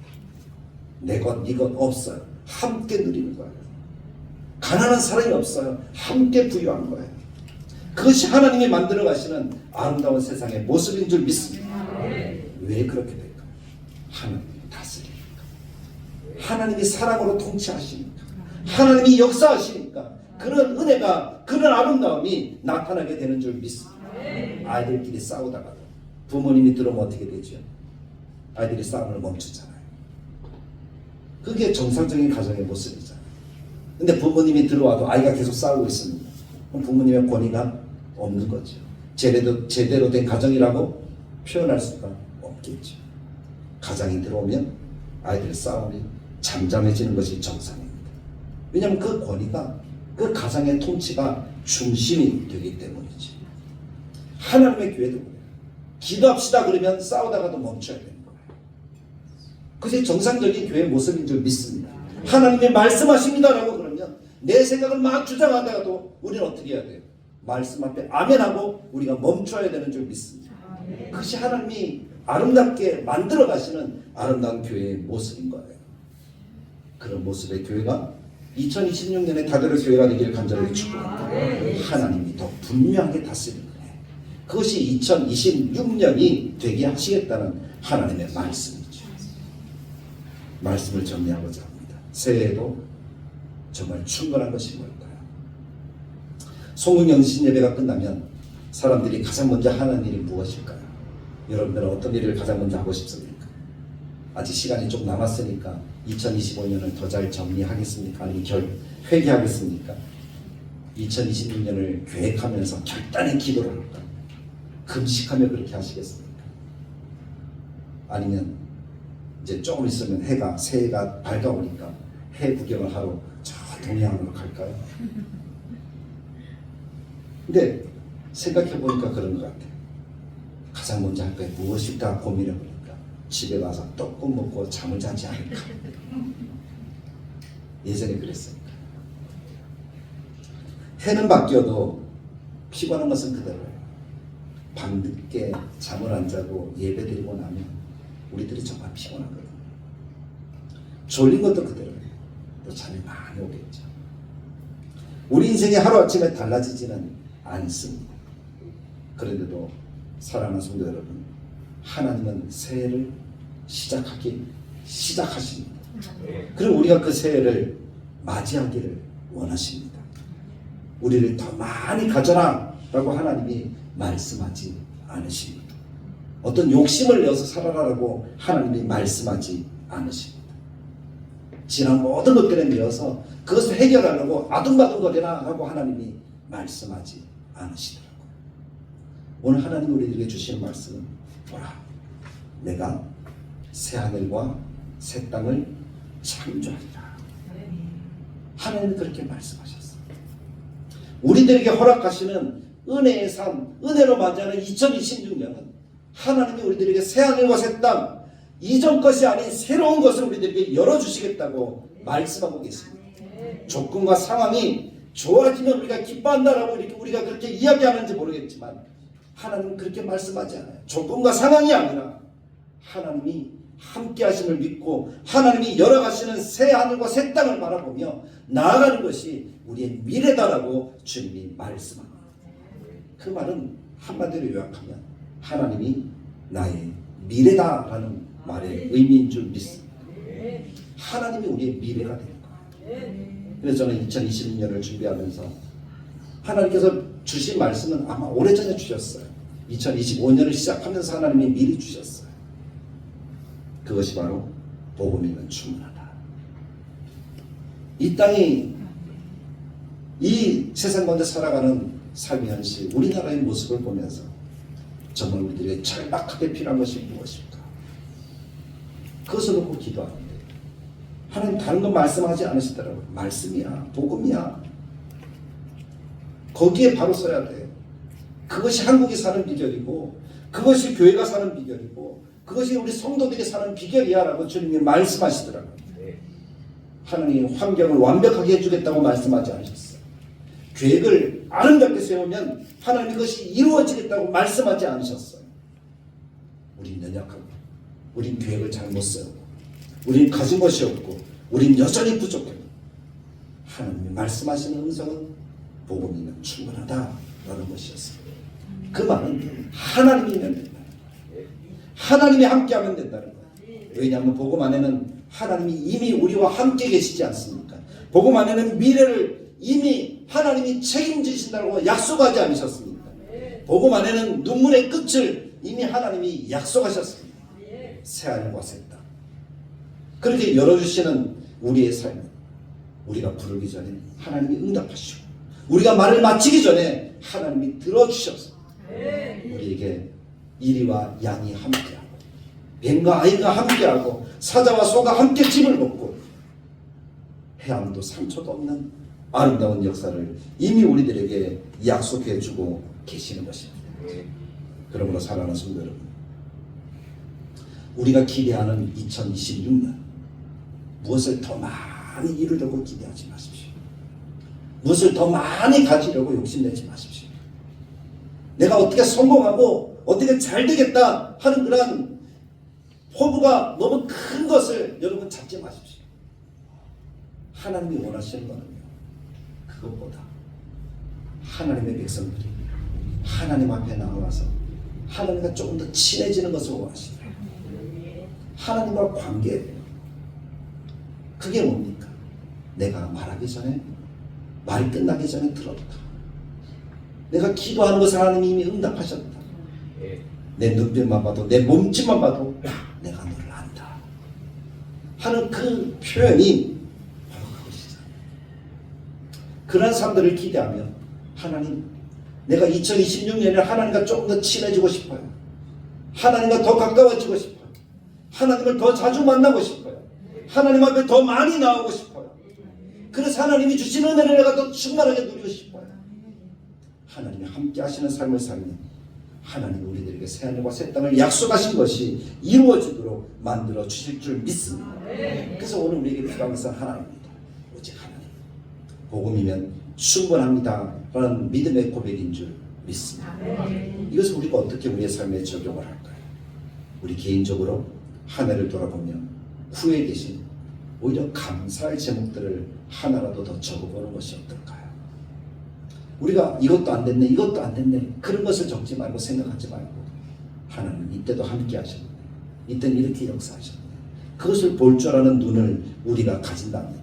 내 것, 네 것 없어요. 함께 누리는 거예요. 가난한 사람이 없어요. 함께 부유한 거예요. 그것이 하나님이 만들어 가시는 아름다운 세상의 모습인 줄 믿습니다. 왜 그렇게 될까요? 하나님이 다스리니까. 하나님이 사랑으로 통치하시니까. 하나님이 역사하시니까. 그런 은혜가, 그런 아름다움이 나타나게 되는 줄 믿습니다. 아이들끼리 싸우다가도 부모님이 들어오면 어떻게 되죠? 아이들이 싸움을 멈추잖아요. 그게 정상적인 가정의 모습이잖아요. 근데 부모님이 들어와도 아이가 계속 싸우고 있습니다. 그럼 부모님의 권위가 없는 거죠. 제대로 된 가정이라고 표현할 수가 없겠죠. 가장이 들어오면 아이들의 싸움이 잠잠해지는 것이 정상입니다. 왜냐하면 그 권위가 그 가장의 통치가 중심이 되기 때문이죠. 하나님의 교회도 그래요. 기도합시다 그러면 싸우다가도 멈춰야 되는 거예요. 그것이 정상적인 교회의 모습인 줄 믿습니다. 하나님이 말씀하십니다라고 그러면 내 생각을 막 주장하다가도 우리는 어떻게 해야 돼요? 말씀 앞에 아멘하고 우리가 멈춰야 되는 줄 믿습니다. 그것이 하나님이 아름답게 만들어 가시는 아름다운 교회의 모습인 거예요. 그런 모습의 교회가 2026년에 다들의 교회가 되기를 간절히 축복합니다. 하나님이 더 분명하게 다스리는 거예요. 그것이 2026년이 되게 하시겠다는 하나님의 말씀이죠. 말씀을 정리하고자 합니다. 새해에도 정말 충분한 것이 뭘까요? 송금영신 예배가 끝나면 사람들이 가장 먼저 하는 일이 무엇일까요? 여러분들은 어떤 일을 가장 먼저 하고 싶습니까? 아직 시간이 좀 남았으니까 2025년을 더 잘 정리하겠습니까? 아니면 회개하겠습니까? 2026년을 계획하면서 결단의 기도를 할까요? 금식하며 그렇게 하시겠습니까? 아니면 이제 조금 있으면 새해가 밝아오니까 해 구경을 하러 저 동해안으로 갈까요? 근데 생각해보니까 그런 것 같아요. 가장 먼저 할 게 무엇일까 고민해보니까 집에 가서 떡국 먹고 잠을 자지 않을까. 예전에 그랬으니까. 해는 바뀌어도 피곤한 것은 그대로예요. 밤늦게 잠을 안 자고 예배 드리고 나면 우리들이 정말 피곤하거든요. 졸린 것도 그대로예요. 또 잠이 많이 오겠죠. 우리 인생이 하루아침에 달라지지는 않습니다. 그런데도 사랑하는 성도 여러분, 하나님은 새해를 시작하십니다. 그리고 우리가 그 새해를 맞이하기를 원하십니다. 우리를 더 많이 가져라 라고 하나님이 말씀하지 않으십니다. 어떤 욕심을 내어서 살아라라고 하나님이 말씀하지 않으십니다. 지난 모든 것들에 매여서 그것을 해결하려고 아둥바둥거리라 하고 하나님이 말씀하지 않으시더라고요. 오늘 하나님 우리에게 주시는 말씀은 뭐라? 내가 새 하늘과 새 땅을 창조하리라. 하나님은 그렇게 말씀하셨어요. 우리들에게 허락하시는 은혜의 삶, 은혜로 맞이하는 2026년은 하나님이 우리들에게 새 하늘과 새 땅, 이전 것이 아닌 새로운 것을 우리들에게 열어주시겠다고 말씀하고 계십니다. 조건과 상황이 좋아지면 우리가 기뻐한다라고 이렇게 우리가 그렇게 이야기하는지 모르겠지만 하나님은 그렇게 말씀하지 않아요. 조건과 상황이 아니라 하나님이 함께 하심을 믿고 하나님이 열어가시는 새 하늘과 새 땅을 바라보며 나아가는 것이 우리의 미래다라고 주님이 말씀합니다. 그 말은 한마디로 요약하면 하나님이 나의 미래다라는 말의 의미인 줄 믿습니다. 하나님이 우리의 미래가 되는 거예요. 그래서 저는 2026년을 준비하면서 하나님께서 주신 말씀은 아마 오래전에 주셨어요. 2025년을 시작하면서 하나님이 미리 주셨어요. 그것이 바로 복음이면 충분하다. 이 땅이 이 세상 가운데 살아가는 삶의 현실, 우리나라의 모습을 보면서 정말 우리들에게 절박하게 필요한 것이 무엇일까? 그것을 놓고 기도하는데 하나님 다른 건 말씀하지 않으시더라고요. 말씀이야, 복음이야. 거기에 바로 써야 돼. 그것이 한국이 사는 비결이고 그것이 교회가 사는 비결이고 그것이 우리 성도들이 사는 비결이야 라고 주님이 말씀하시더라고요. 하나님 환경을 완벽하게 해주겠다고 말씀하지 않으셨어요. 계획을 아름답게 세우면 하나님 그것이 이루어지겠다고 말씀하지 않으셨어요. 우린 연약하고 우린 계획을 잘못 세우고 우린 가진 것이 없고 우린 여전히 부족해요. 하나님이 말씀하시는 음성은 복음이면 충분하다라는 것이었어요. 그 말은 하나님이면 된다. 하나님이 함께하면 된다는 거예요. 왜냐하면 복음 안에는 하나님이 이미 우리와 함께 계시지 않습니까? 복음 안에는 미래를 이미 하나님이 책임지신다고 약속하지 않으셨습니까? 복음 안에는 눈물의 끝을 이미 하나님이 약속하셨습니다. 새하늘과 새 땅. 그렇게 열어주시는 우리의 삶은 우리가 부르기 전에 하나님이 응답하시고 우리가 말을 마치기 전에 하나님이 들어주셔서 우리에게 이리와 양이 함께하고 뱀과 아이가 함께하고 사자와 소가 함께 집을 먹고 해암도 상처도 없는 아름다운 역사를 이미 우리들에게 약속해 주고 계시는 것입니다. 그러므로 사랑하는 성도 여러분, 우리가 기대하는 2026년 무엇을 더 많이 이루려고 기대하지 마십시오. 무엇을 더 많이 가지려고 욕심내지 마십시오. 내가 어떻게 성공하고 어떻게 잘 되겠다 하는 그런 포부가 너무 큰 것을 여러분 잡지 마십시오. 하나님이 원하시는 거는요, 그것보다 하나님의 백성들이 하나님 앞에 나와서 하나님과 조금 더 친해지는 것을 원하시더라고요. 하나님과 관계예요. 그게 뭡니까? 내가 말하기 전에, 말이 끝나기 전에 들었다. 내가 기도하는 것을 하나님이 이미 응답하셨다. 내 눈빛만 봐도, 내 몸짓만 봐도 내가 너를 안다 하는 그 표현이 바로 그것이죠. 그런 사람들을 기대하며 하나님, 내가 2026년에 하나님과 조금 더 친해지고 싶어요. 하나님과 더 가까워지고 싶어요. 하나님을 더 자주 만나고 싶어요. 하나님 앞에 더 많이 나오고 싶어요. 그래서 하나님이 주시는 은혜를 내가 더 충만하게 누리고 싶어요. 하나님이 함께 하시는 삶을 살면 하나님이 우리들에게 새하늘과 새 땅을 약속하신 것이 이루어지도록 만들어 주실 줄 믿습니다. 그래서 오늘 우리에게 필요한 것은 하나님입니다. 오직 하나님. 복음이면 충분합니다 라는 믿음의 고백인 줄 믿습니다. 이것을 우리가 어떻게 우리의 삶에 적용을 할까요? 우리 개인적으로 한 해를 돌아보며 후에 계신 오히려 감사할 제목들을 하나라도 더 적어보는 것이 어떨까요? 우리가 이것도 안 됐네, 이것도 안 됐네, 그런 것을 적지 말고 생각하지 말고 하나님 이때도 함께 하셨네, 이때는 이렇게 역사하셨네, 그것을 볼 줄 아는 눈을 우리가 가진다면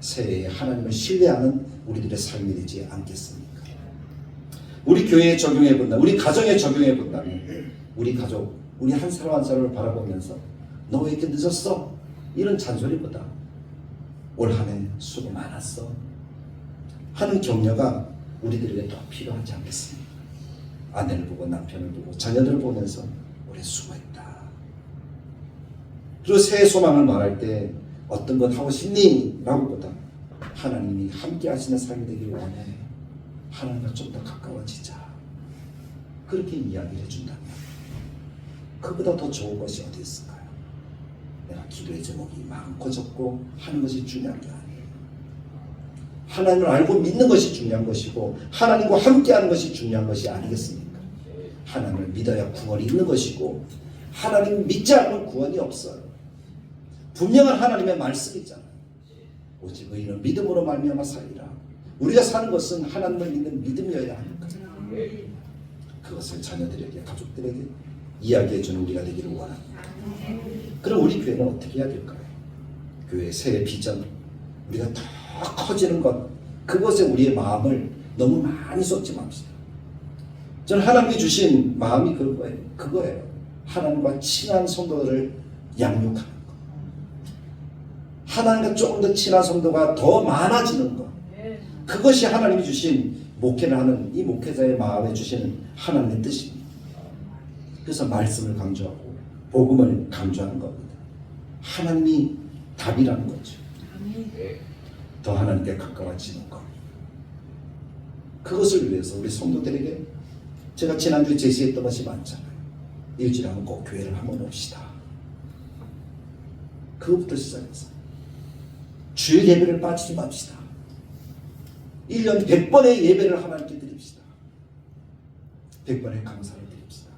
새해에 하나님을 신뢰하는 우리들의 삶이 되지 않겠습니까? 우리 교회에 적용해 본다, 우리 가정에 적용해 본다면 우리 가족, 우리 한 사람 한 사람을 바라보면서 너 왜 이렇게 늦었어? 이런 잔소리보다 올 한 해 수고 많았어 하는 격려가 우리들에게 더 필요하지 않겠습니까? 아내를 보고 남편을 보고 자녀들을 보면서 올해 수고했다. 그리고 새 소망을 말할 때 어떤 것 하고 싶니? 라고 보다 하나님이 함께 하시는 삶이 되길 원해. 하나님과 좀 더 가까워지자. 그렇게 이야기를 해준다면 그보다 더 좋은 것이 어디 있을까요? 내가 기도의 제목이 많고 적고 하는 것이 중요한 게 아니에요. 하나님을 알고 믿는 것이 중요한 것이고 하나님과 함께하는 것이 중요한 것이 아니겠습니까? 하나님을 믿어야 구원이 있는 것이고 하나님 믿지 않으면 구원이 없어요. 분명한 하나님의 말씀이 있잖아요. 오직 의인은 믿음으로 말미암아 살리라. 우리가 사는 것은 하나님을 믿는 믿음이어야 하니까 그것을 자녀들에게 가족들에게 이야기해주는 우리가 되기를 원합니다. 그럼 우리 교회는 어떻게 해야 될까요? 교회의 새 비전, 우리가 더 커지는 것, 그것에 우리의 마음을 너무 많이 쏟지 맙시다. 저는 하나님이 주신 마음이 그거예요. 하나님과 친한 성도들을 양육하는 것. 하나님과 조금 더 친한 성도가 더 많아지는 것. 그것이 하나님이 주신 목회를 하는 이 목회자의 마음에 주시는 하나님의 뜻입니다. 그래서 말씀을 강조하고 복음을 강조하는 겁니다. 하나님이 답이라는 거죠. 더 하나님께 가까워지는 것. 그것을 위해서 우리 성도들에게 제가 지난주에 제시했던 것이 많잖아요. 일주일에 한번 꼭 교회를 한번 옵시다. 그것부터 시작해서 주일 예배를 빠지지 맙시다. 1년 100번의 예배를 하나님께 드립시다. 100번의 감사를 드립시다.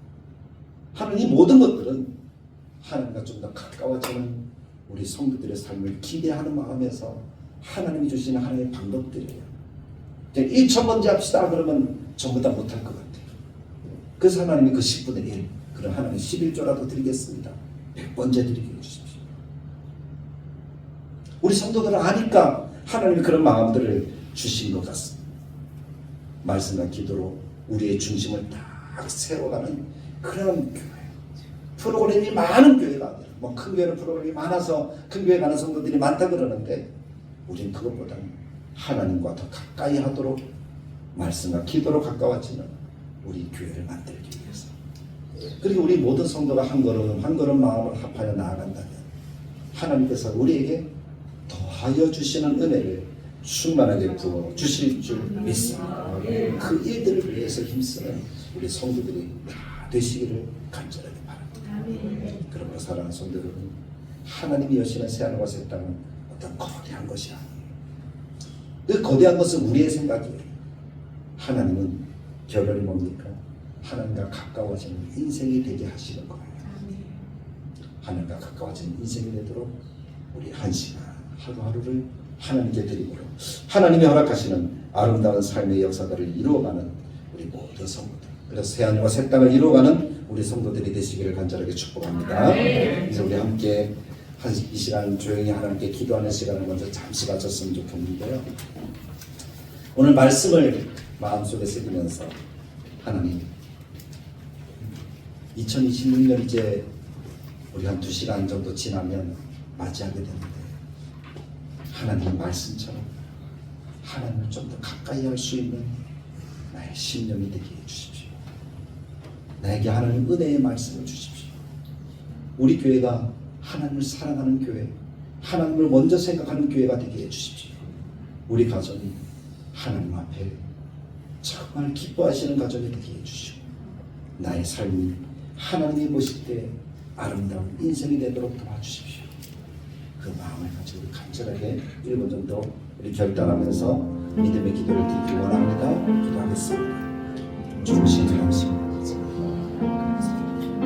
하는 이 모든 것들은 하나님과 좀 더 가까워지는 우리 성도들의 삶을 기대하는 마음에서 하나님이 주시는 하나님의 방법들이에요. 1,000번째 합시다 그러면 전부 다 못할 것 같아요. 그래서 하나님이 그 10분의 1, 그럼 하나님 11조라도 드리겠습니다. 100번째 드리게 해주십시오. 우리 성도들은 아니까 하나님이 그런 마음들을 주신 것 같습니다. 말씀과 기도로 우리의 중심을 딱 세워가는 그런 교회. 프로그램이 많은 교회가 아니라 뭐 큰 교회는 프로그램이 많아서 큰 교회 가는 성도들이 많다 그러는데 우리는 그것보다는 하나님과 더 가까이 하도록 말씀과 기도로 가까워지는 우리 교회를 만들기 위해서, 그리고 우리 모든 성도가 한 걸음 한 걸음 마음을 합하여 나아간다면 하나님께서 우리에게 더하여 주시는 은혜를 충만하게 부어 주실 줄 믿습니다. 그 일들을 위해서 힘쓰는 우리 성도들이 다 되시기를 간절하게 바랍니다. 그러므로 사랑하는 성도 여러분, 하나님이 여시는 새하늘과 새 땅은 어떤 거대한 것이 아니에요. 그 거대한 것은 우리의 생각이에요. 하나님은 결론이 뭡니까? 하나님과 가까워지는 인생이 되게 하시는 거예요. 하나님과 가까워지는 인생이 되도록 우리 한 시간 하루하루를 하나님께 드리므로 하나님이 허락하시는 아름다운 삶의 역사들을 이루어가는 우리 모든 성도들, 그래서 새하늘과 새 땅을 이루어가는 우리 성도들이 되시기를 간절하게 축복합니다. 그래서 우리 함께 이 시간 조용히 하나님께 기도하는 시간을 먼저 잠시 가졌으면 좋겠는데요. 오늘 말씀을 마음속에 새기면서 하나님, 2026년 이제 우리 한 2시간 정도 지나면 맞이하게 되는데 하나님의 말씀처럼 하나님을 좀 더 가까이 할 수 있는 나의 심령이 되게 해주십시오. 나에게 하나님 은혜의 말씀을 주십시오. 우리 교회가 하나님을 사랑하는 교회, 하나님을 먼저 생각하는 교회가 되게 해주십시오. 우리 가정이 하나님 앞에 정말 기뻐하시는 가정이 되게 해주시고 나의 삶이 하나님이 보실 때 아름다운 인생이 되도록 도와주십시오. 그 마음을 가지고 우리 간절하게 1분 정도 우리 결단하면서 믿음의 기도를 드리기 원합니다. 기도하겠습니다. 주무신 하나님,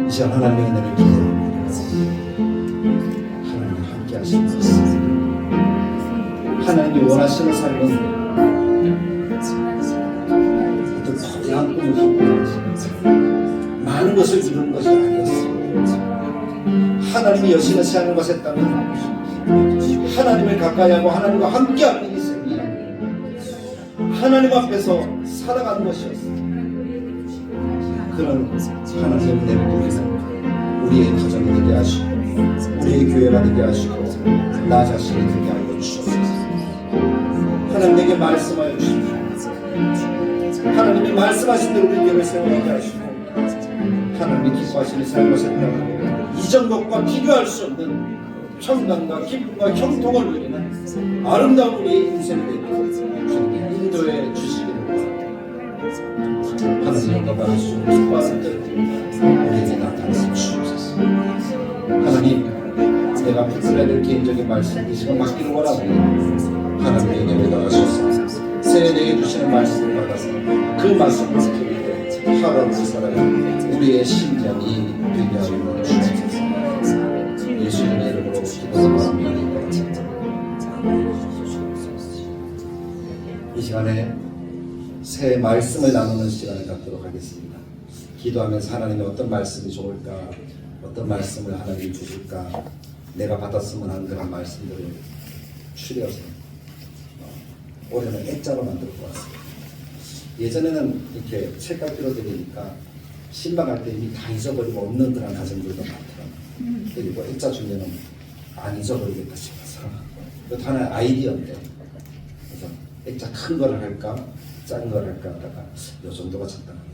이 시간 하나님의 은혜를 기대합니다. 하나님과 함께 하시는 말씀, 하나님이 원하시는 삶은 어떤 거대한 꿈을 갖고 계십니다. 많은 것을 이루는 것이 아니었습니다. 하나님이 여시는 새하늘과 새 땅은 하나님을 가까이하고 하나님과 함께하는 인생이 하나님 앞에서 살아가는 것이었습니다. 그런 하나님의 은혜를 통해서 우리의 가정이 되게 하시고 우리의 교회가 되게 하시고 나 자신이 되게 하여 주시옵소서. 하나님에게 말씀하여 주십시오. 하나님이 말씀하신 대로 우리 교회를 세워가게 하시고 하나님이 기뻐하시는 삶과 생각을 이전 것과 비교할 수 없는 평강과 기쁨과 형통을 누리는 아름다운 우리의 인생이 되도록 주님이 인도해 주시기를 바랍니다. 하나님 영광을 주시고 기뻐하는 들 우리에게 나타내서 주옵소서. 하나님, 내가 붙들어야 될 개인적인 말씀 이 시간 맡기를 원하오니 하나님에게 매달아주셔서 세대에 주시는 말씀을 받아서 그 말씀을 지키고 하루를 살아가는 우리의 심장이 되게 하여 주옵소서. 예수님의 이름으로 기도합니다. 이 시간에 새 말씀을 나누는 시간을 갖도록 하겠습니다. 기도하면서 하나님의 어떤 말씀이 좋을까, 어떤 말씀을 하나님이 주실까, 내가 받았으면 하는 그런 말씀들을 추려서 올해는 액자로 만들 것 같습니다. 예전에는 이렇게 책갈피로 드리니까 신방할 때 이미 다 잊어버리고 없는 그런 가정들도 많더라고요. 그리고 액자 주면은 안 잊어버리겠다 싶어서 그것도 하나의 아이디어인데, 그래서 액자 큰 거를 할까 작은 거를 할까 하다가 요 정도가 적당합니다.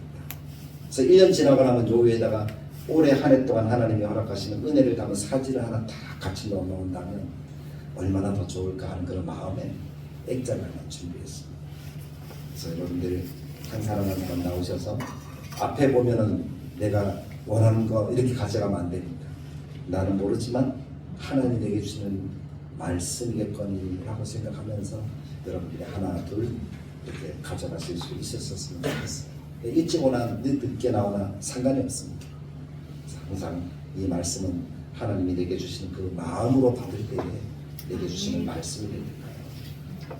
그래서 1년 지나고 나면 요 위에다가 올해 한 해 동안 하나님이 허락하시는 은혜를 담은 사진을 하나 다 같이 넣어놓는다면 얼마나 더 좋을까 하는 그런 마음에 액자를 하나 준비했습니다. 그래서 여러분들 한 사람 한 사람 나오셔서 앞에 보면은 내가 원하는 거 이렇게 가져가면 안 됩니다. 나는 모르지만 하나님이 내게 주시는 말씀이겠거니라고 생각하면서 여러분들이 하나 둘 이렇게 가져가실 수 있었으면 좋겠습니다. 일찍 오나 늦게 나오나 상관이 없습니다. 항상 이 말씀은 하나님이 내게 주시는 그 마음으로 받을 때에 내게 주시는 말씀이 되니까요.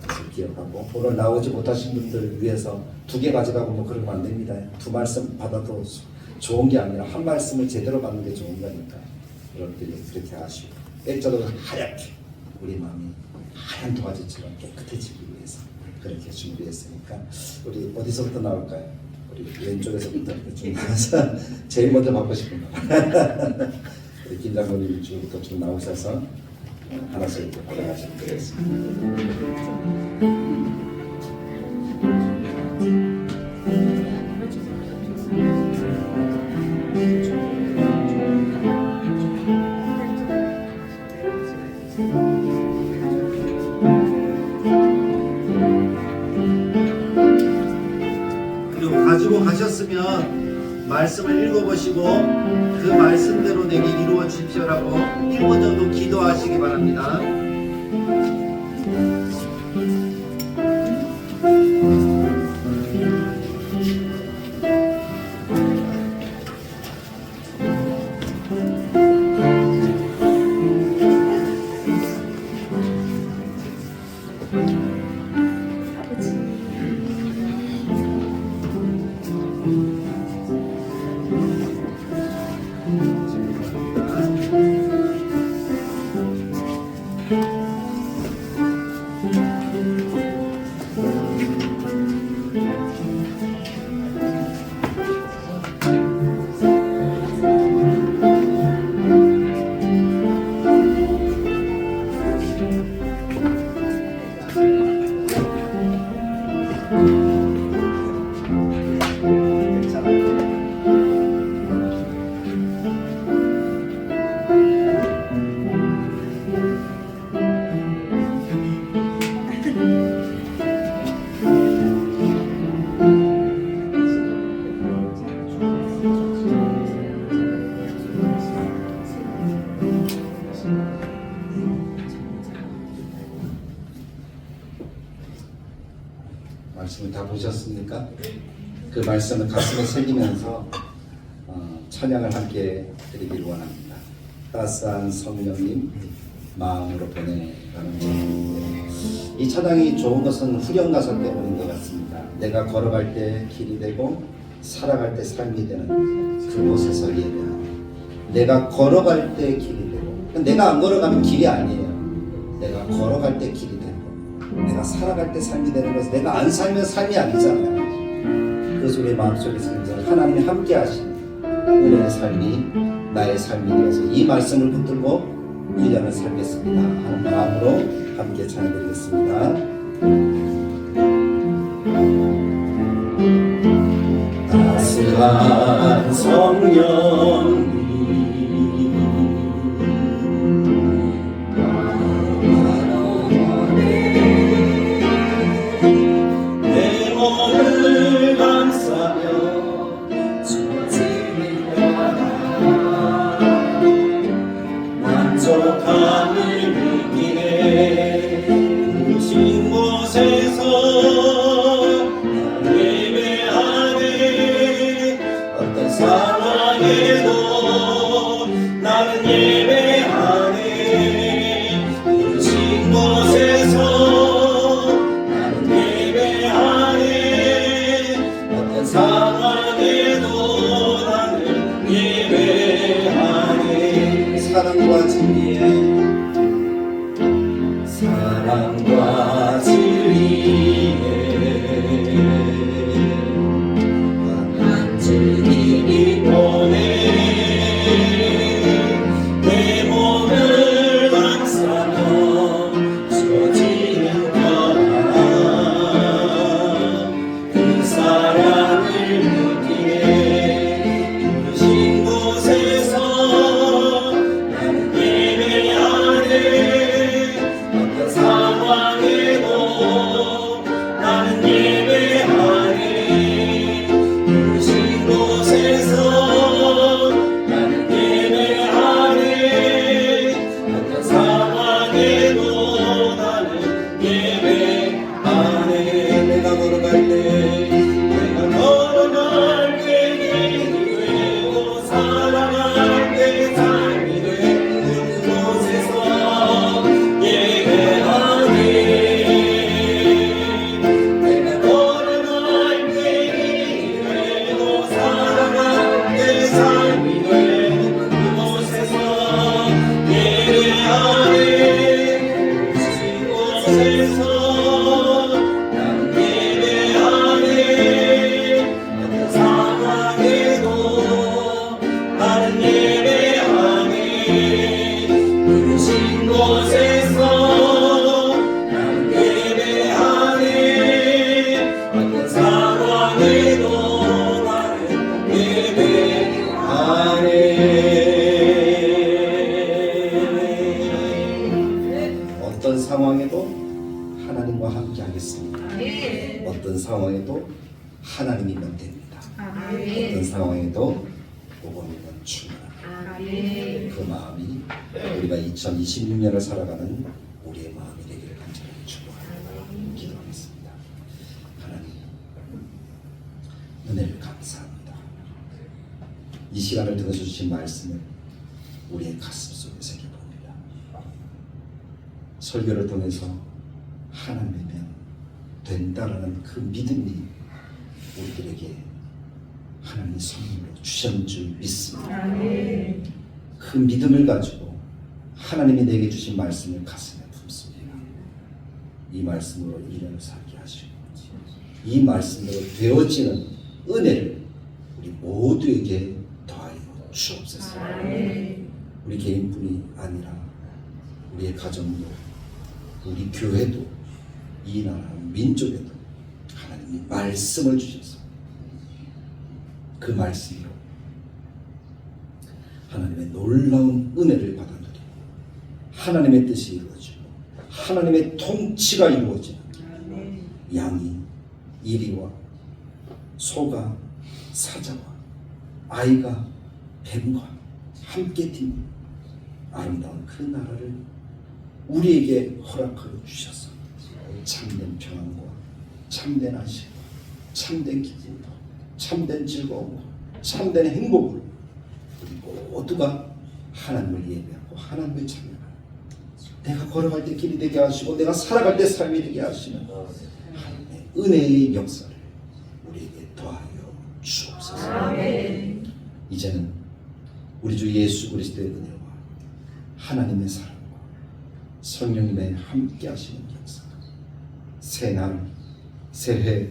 그래서 기억하고, 오늘 나오지 못하신 분들 위해서 2개 가져가고 뭐 그러면 안 됩니다. 2 말씀 받아도 좋은 게 아니라 한 말씀을 제대로 받는 게 좋은 거니까 여러분들이 그렇게 하시고, 액자도 하얗게 우리 마음이 하얀 도화지처럼 깨끗해지기 위해서 그렇게 준비했으니까 우리 어디서부터 나올까요? 우리 왼쪽에서부터 준비해서 제일 먼저 받고 싶은 거 우리 김 장로님 쪽부터 좀 나오셔서 하나씩 이렇게 받아가시면 되겠습니다. 가지고 가셨으면 말씀을 읽어보시고 그 말씀대로 내게 이루어 주십시오라고 1분 정도 기도하시기 바랍니다. 말씀을 다 보셨습니까? 그 말씀을 가슴에 새기면서 찬양을 함께 드리길 원합니다. 따스한 성령님 마음으로 보내라는 찬양인데, 이 찬양이 좋은 것은 후렴 가사 때문인 것 같습니다. 내가 걸어갈 때 길이 되고 살아갈 때 삶이 되는 그곳에서 예배하라. 내가 걸어갈 때 길이 되고, 내가 안 걸어가면 길이 아니에요. 내가 걸어갈 때 길이 되고 내가 살아갈 때 삶이 되는 것은, 내가 안 살면 삶이 아니잖아요. 그래서 우리 마음속에서 이제 하나님이 함께 하신 은혜의 삶이 나의 삶이 되어서 이 말씀을 붙들고 1년을 살겠습니다 하는 마음으로 함께 찬양드리겠습니다. 따스한 성령님 사랑과 진리에 한 주님이 보내 내 몸을 감싸며 주어지는 것 하나 그 사랑을 느끼네 부르신 곳에서 나는 예배하네 어떤 상황에도 나는 예배하네 부르신 곳에서 나는 예배하네 어떤 상황에도 나는 예배하네 내가 걸어갈 때 내가 걸어갈 때 길이 되고 살아갈 때 삶이 되는 그곳에서 예배하네 내가 걸어갈 때 길이 되고 살아갈 때 삶이 되는 그곳에서 예배하네 그곳에서 나는 예배하네 어떤 상황에도 나는 예배하네 부르신 곳에서 나는 예배하네 어떤 상황에도 나는 예배하네 어떤 상황에도 하나님과 함께 하겠습니다. 어떤 상황에도 하나님이면 됩니다. 어떤 상황에도 복음이면 충분합니다. 그 마음이 우리가 2026년을 살아가는 우리의 마음이 되기를 간절히 축복합니다. 기도하겠습니다. 하나님 은혜를 감사합니다. 이 시간을 통해서 주신 말씀을 우리의 가슴 속에 새겨봅니다. 설교를 통해서 하나님이면 된다라는 그 믿음이 우리들에게 하나님의 선물로 주신 줄 믿습니다. 그 믿음을 가지고 하나님이 내게 주신 말씀을 가슴에 품습니다. 이 말씀으로 일을 살게 하시고 이 말씀으로 되어지는 은혜를 우리 모두에게 더하여 주옵소서. 우리 개인뿐이 아니라 우리의 가정도 우리 교회도 이 나라 민족에도 하나님이 말씀을 주셔서 그 말씀으로 하나님의 놀라운 은혜를 받아들이고 하나님의 뜻이 이루어지고 하나님의 통치가 이루어지는 양이 이리와 소가 사자와 아이가 뱀과 함께 뛴 아름다운 그 나라를 우리에게 허락하여 주셔서 참된 평안과 참된 안식과 참된 기쁨과 참된 즐거움과 참된 행복을 우리 모두가 하나님을 예배하고 하나님을 찬양하는 내가 걸어갈 때 길이 되게 하시고 내가 살아갈 때 삶이 되게 하시는 하나님의 은혜의 역사를 우리에게 더하여 주옵소서. 이제는 우리 주 예수 그리스도의 은혜와 하나님의 사랑과 성령님의 함께 하시는 역사 새날 새해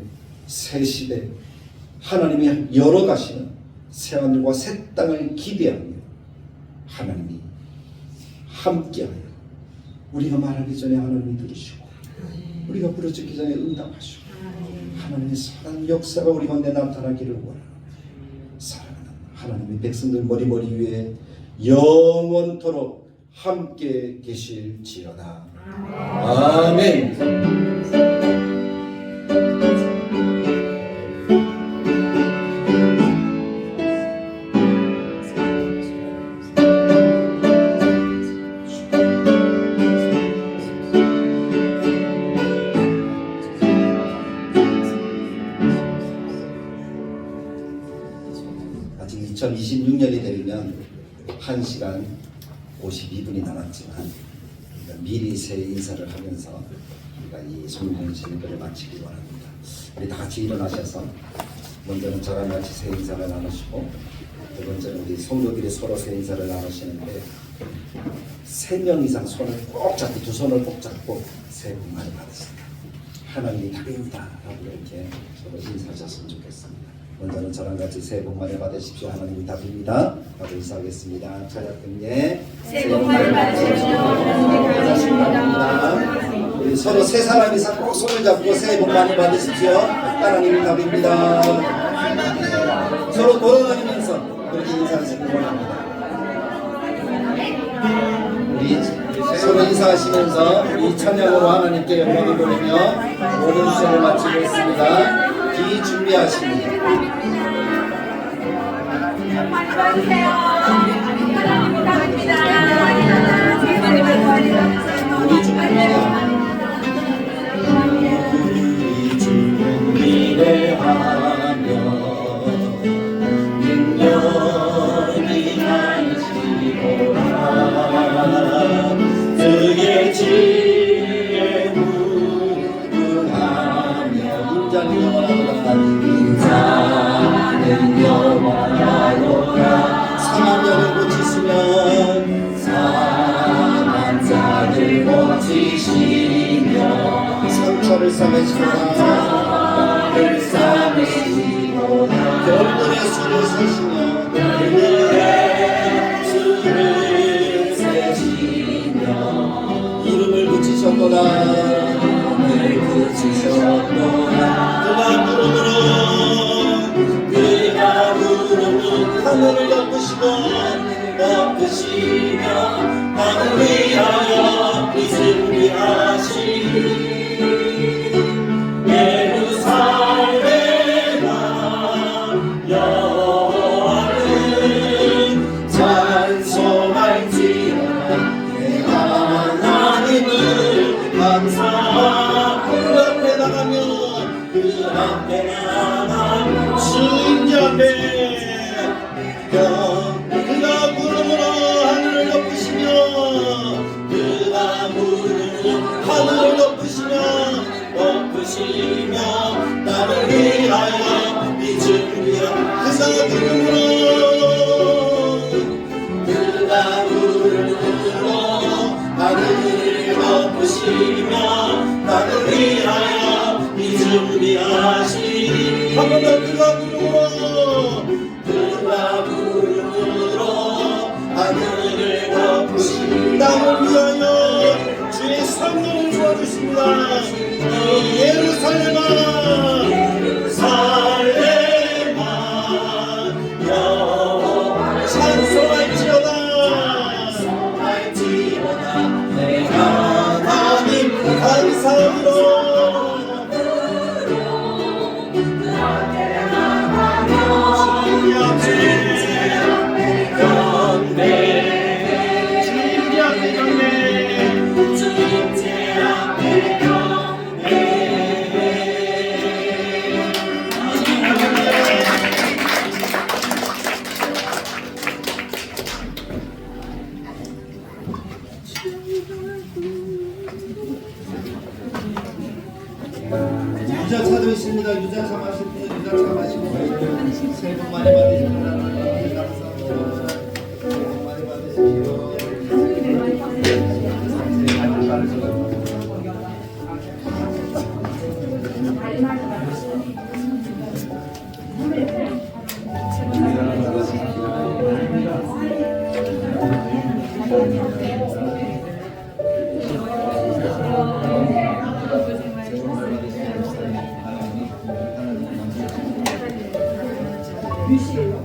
새시대 하나님이 열어가시는 새하늘과 새 땅을 기대하며 하나님이 함께하여 우리가 말하기 전에 하나님이 들으시고 우리가 부르짖기 전에 응답하시고 하나님의 선한 역사가 우리 가운데 나타나기를 원하는 사랑하는 하나님의 백성들 머리머리 위에 영원토록 함께 계실지어다. 아멘. 아직 2026년이 되면 1시간 52분이 남았지만 우리가 미리 새해 인사를 하면서 우리가 이 송년식 예배를 마치기 원합니다. 우리 다 같이 일어나셔서 먼저는 저랑 같이 새해 인사를 나누시고 두 번째는 우리 성도들이 서로 새해 인사를 나누시는데 3명 이상 손을 꼭 잡고 두 손을 꼭 잡고 새해 복 많이 받으십니다. 하나님이 답입니다. 라고 이렇게 서로 인사하셨으면 좋겠습니다. 먼저는 저랑 같이 새해 복 많이 받으십시오. 하나님이 답입니다. 라고 인사하겠습니다. 차렷근예 새해 복 많이 받으십시오. 하나님이 답입니다. 우리 서로 세 사람 이상 꼭 손을 잡고 새해 복 많이 받으십시오. 하나님이 답입니다. 서로 돌아다니면서 그렇게 인사하시기 바랍니다. 우리 서로 인사하시면서 이 찬양으로 하나님께 영광을 돌리며 모든 수업을 마치고 있습니다. 기 준비하십니다. 많이 받으세요. 하나님이 답입니다. 새해 복 많이 받으세요. 우리 준비하십니다. 우리 준비를 하며 능력이 많으시도다. 그의 지혜 무궁하며 인자는 영원하도다. 인자는 영원하도다. 상한 자를 고치시면 상한 자를 고치시며 상처를 싸매시도다. 별들의 수를 세시며 별들의 수를 세시며 이름을 붙이셨도다. 이름을 붙이셨도다. 그가 부르므로 하늘을 덮으시며 나를 위하여 준비하시니 여호와를 찬송할지어다. 내 하나님을 감사하고 그 앞에 나가면 그 앞에 나가면 주인자 앞에 그가 부르므로 하늘을 덮으시며 그가 부르므로 하늘을 덮으시며 나를 위하여 이 준비한 그가 부르므로 하늘을 덮으시며 나를 위하여 이 준비하시니 한 번 더 그가 부르므로 하늘을 덮으시니 나를 위하여 주의 성령을 주어주십니다. 예루살렘아 여호와를 찬송할지어다. 내 하나님 감사함으로 유자차 드십니다. 유자차 마실 분은 유자차 마시고 새해 복 많이 받으십니다. 감사합니다. 새해 복 많이 받으십시오. 뮤시예요.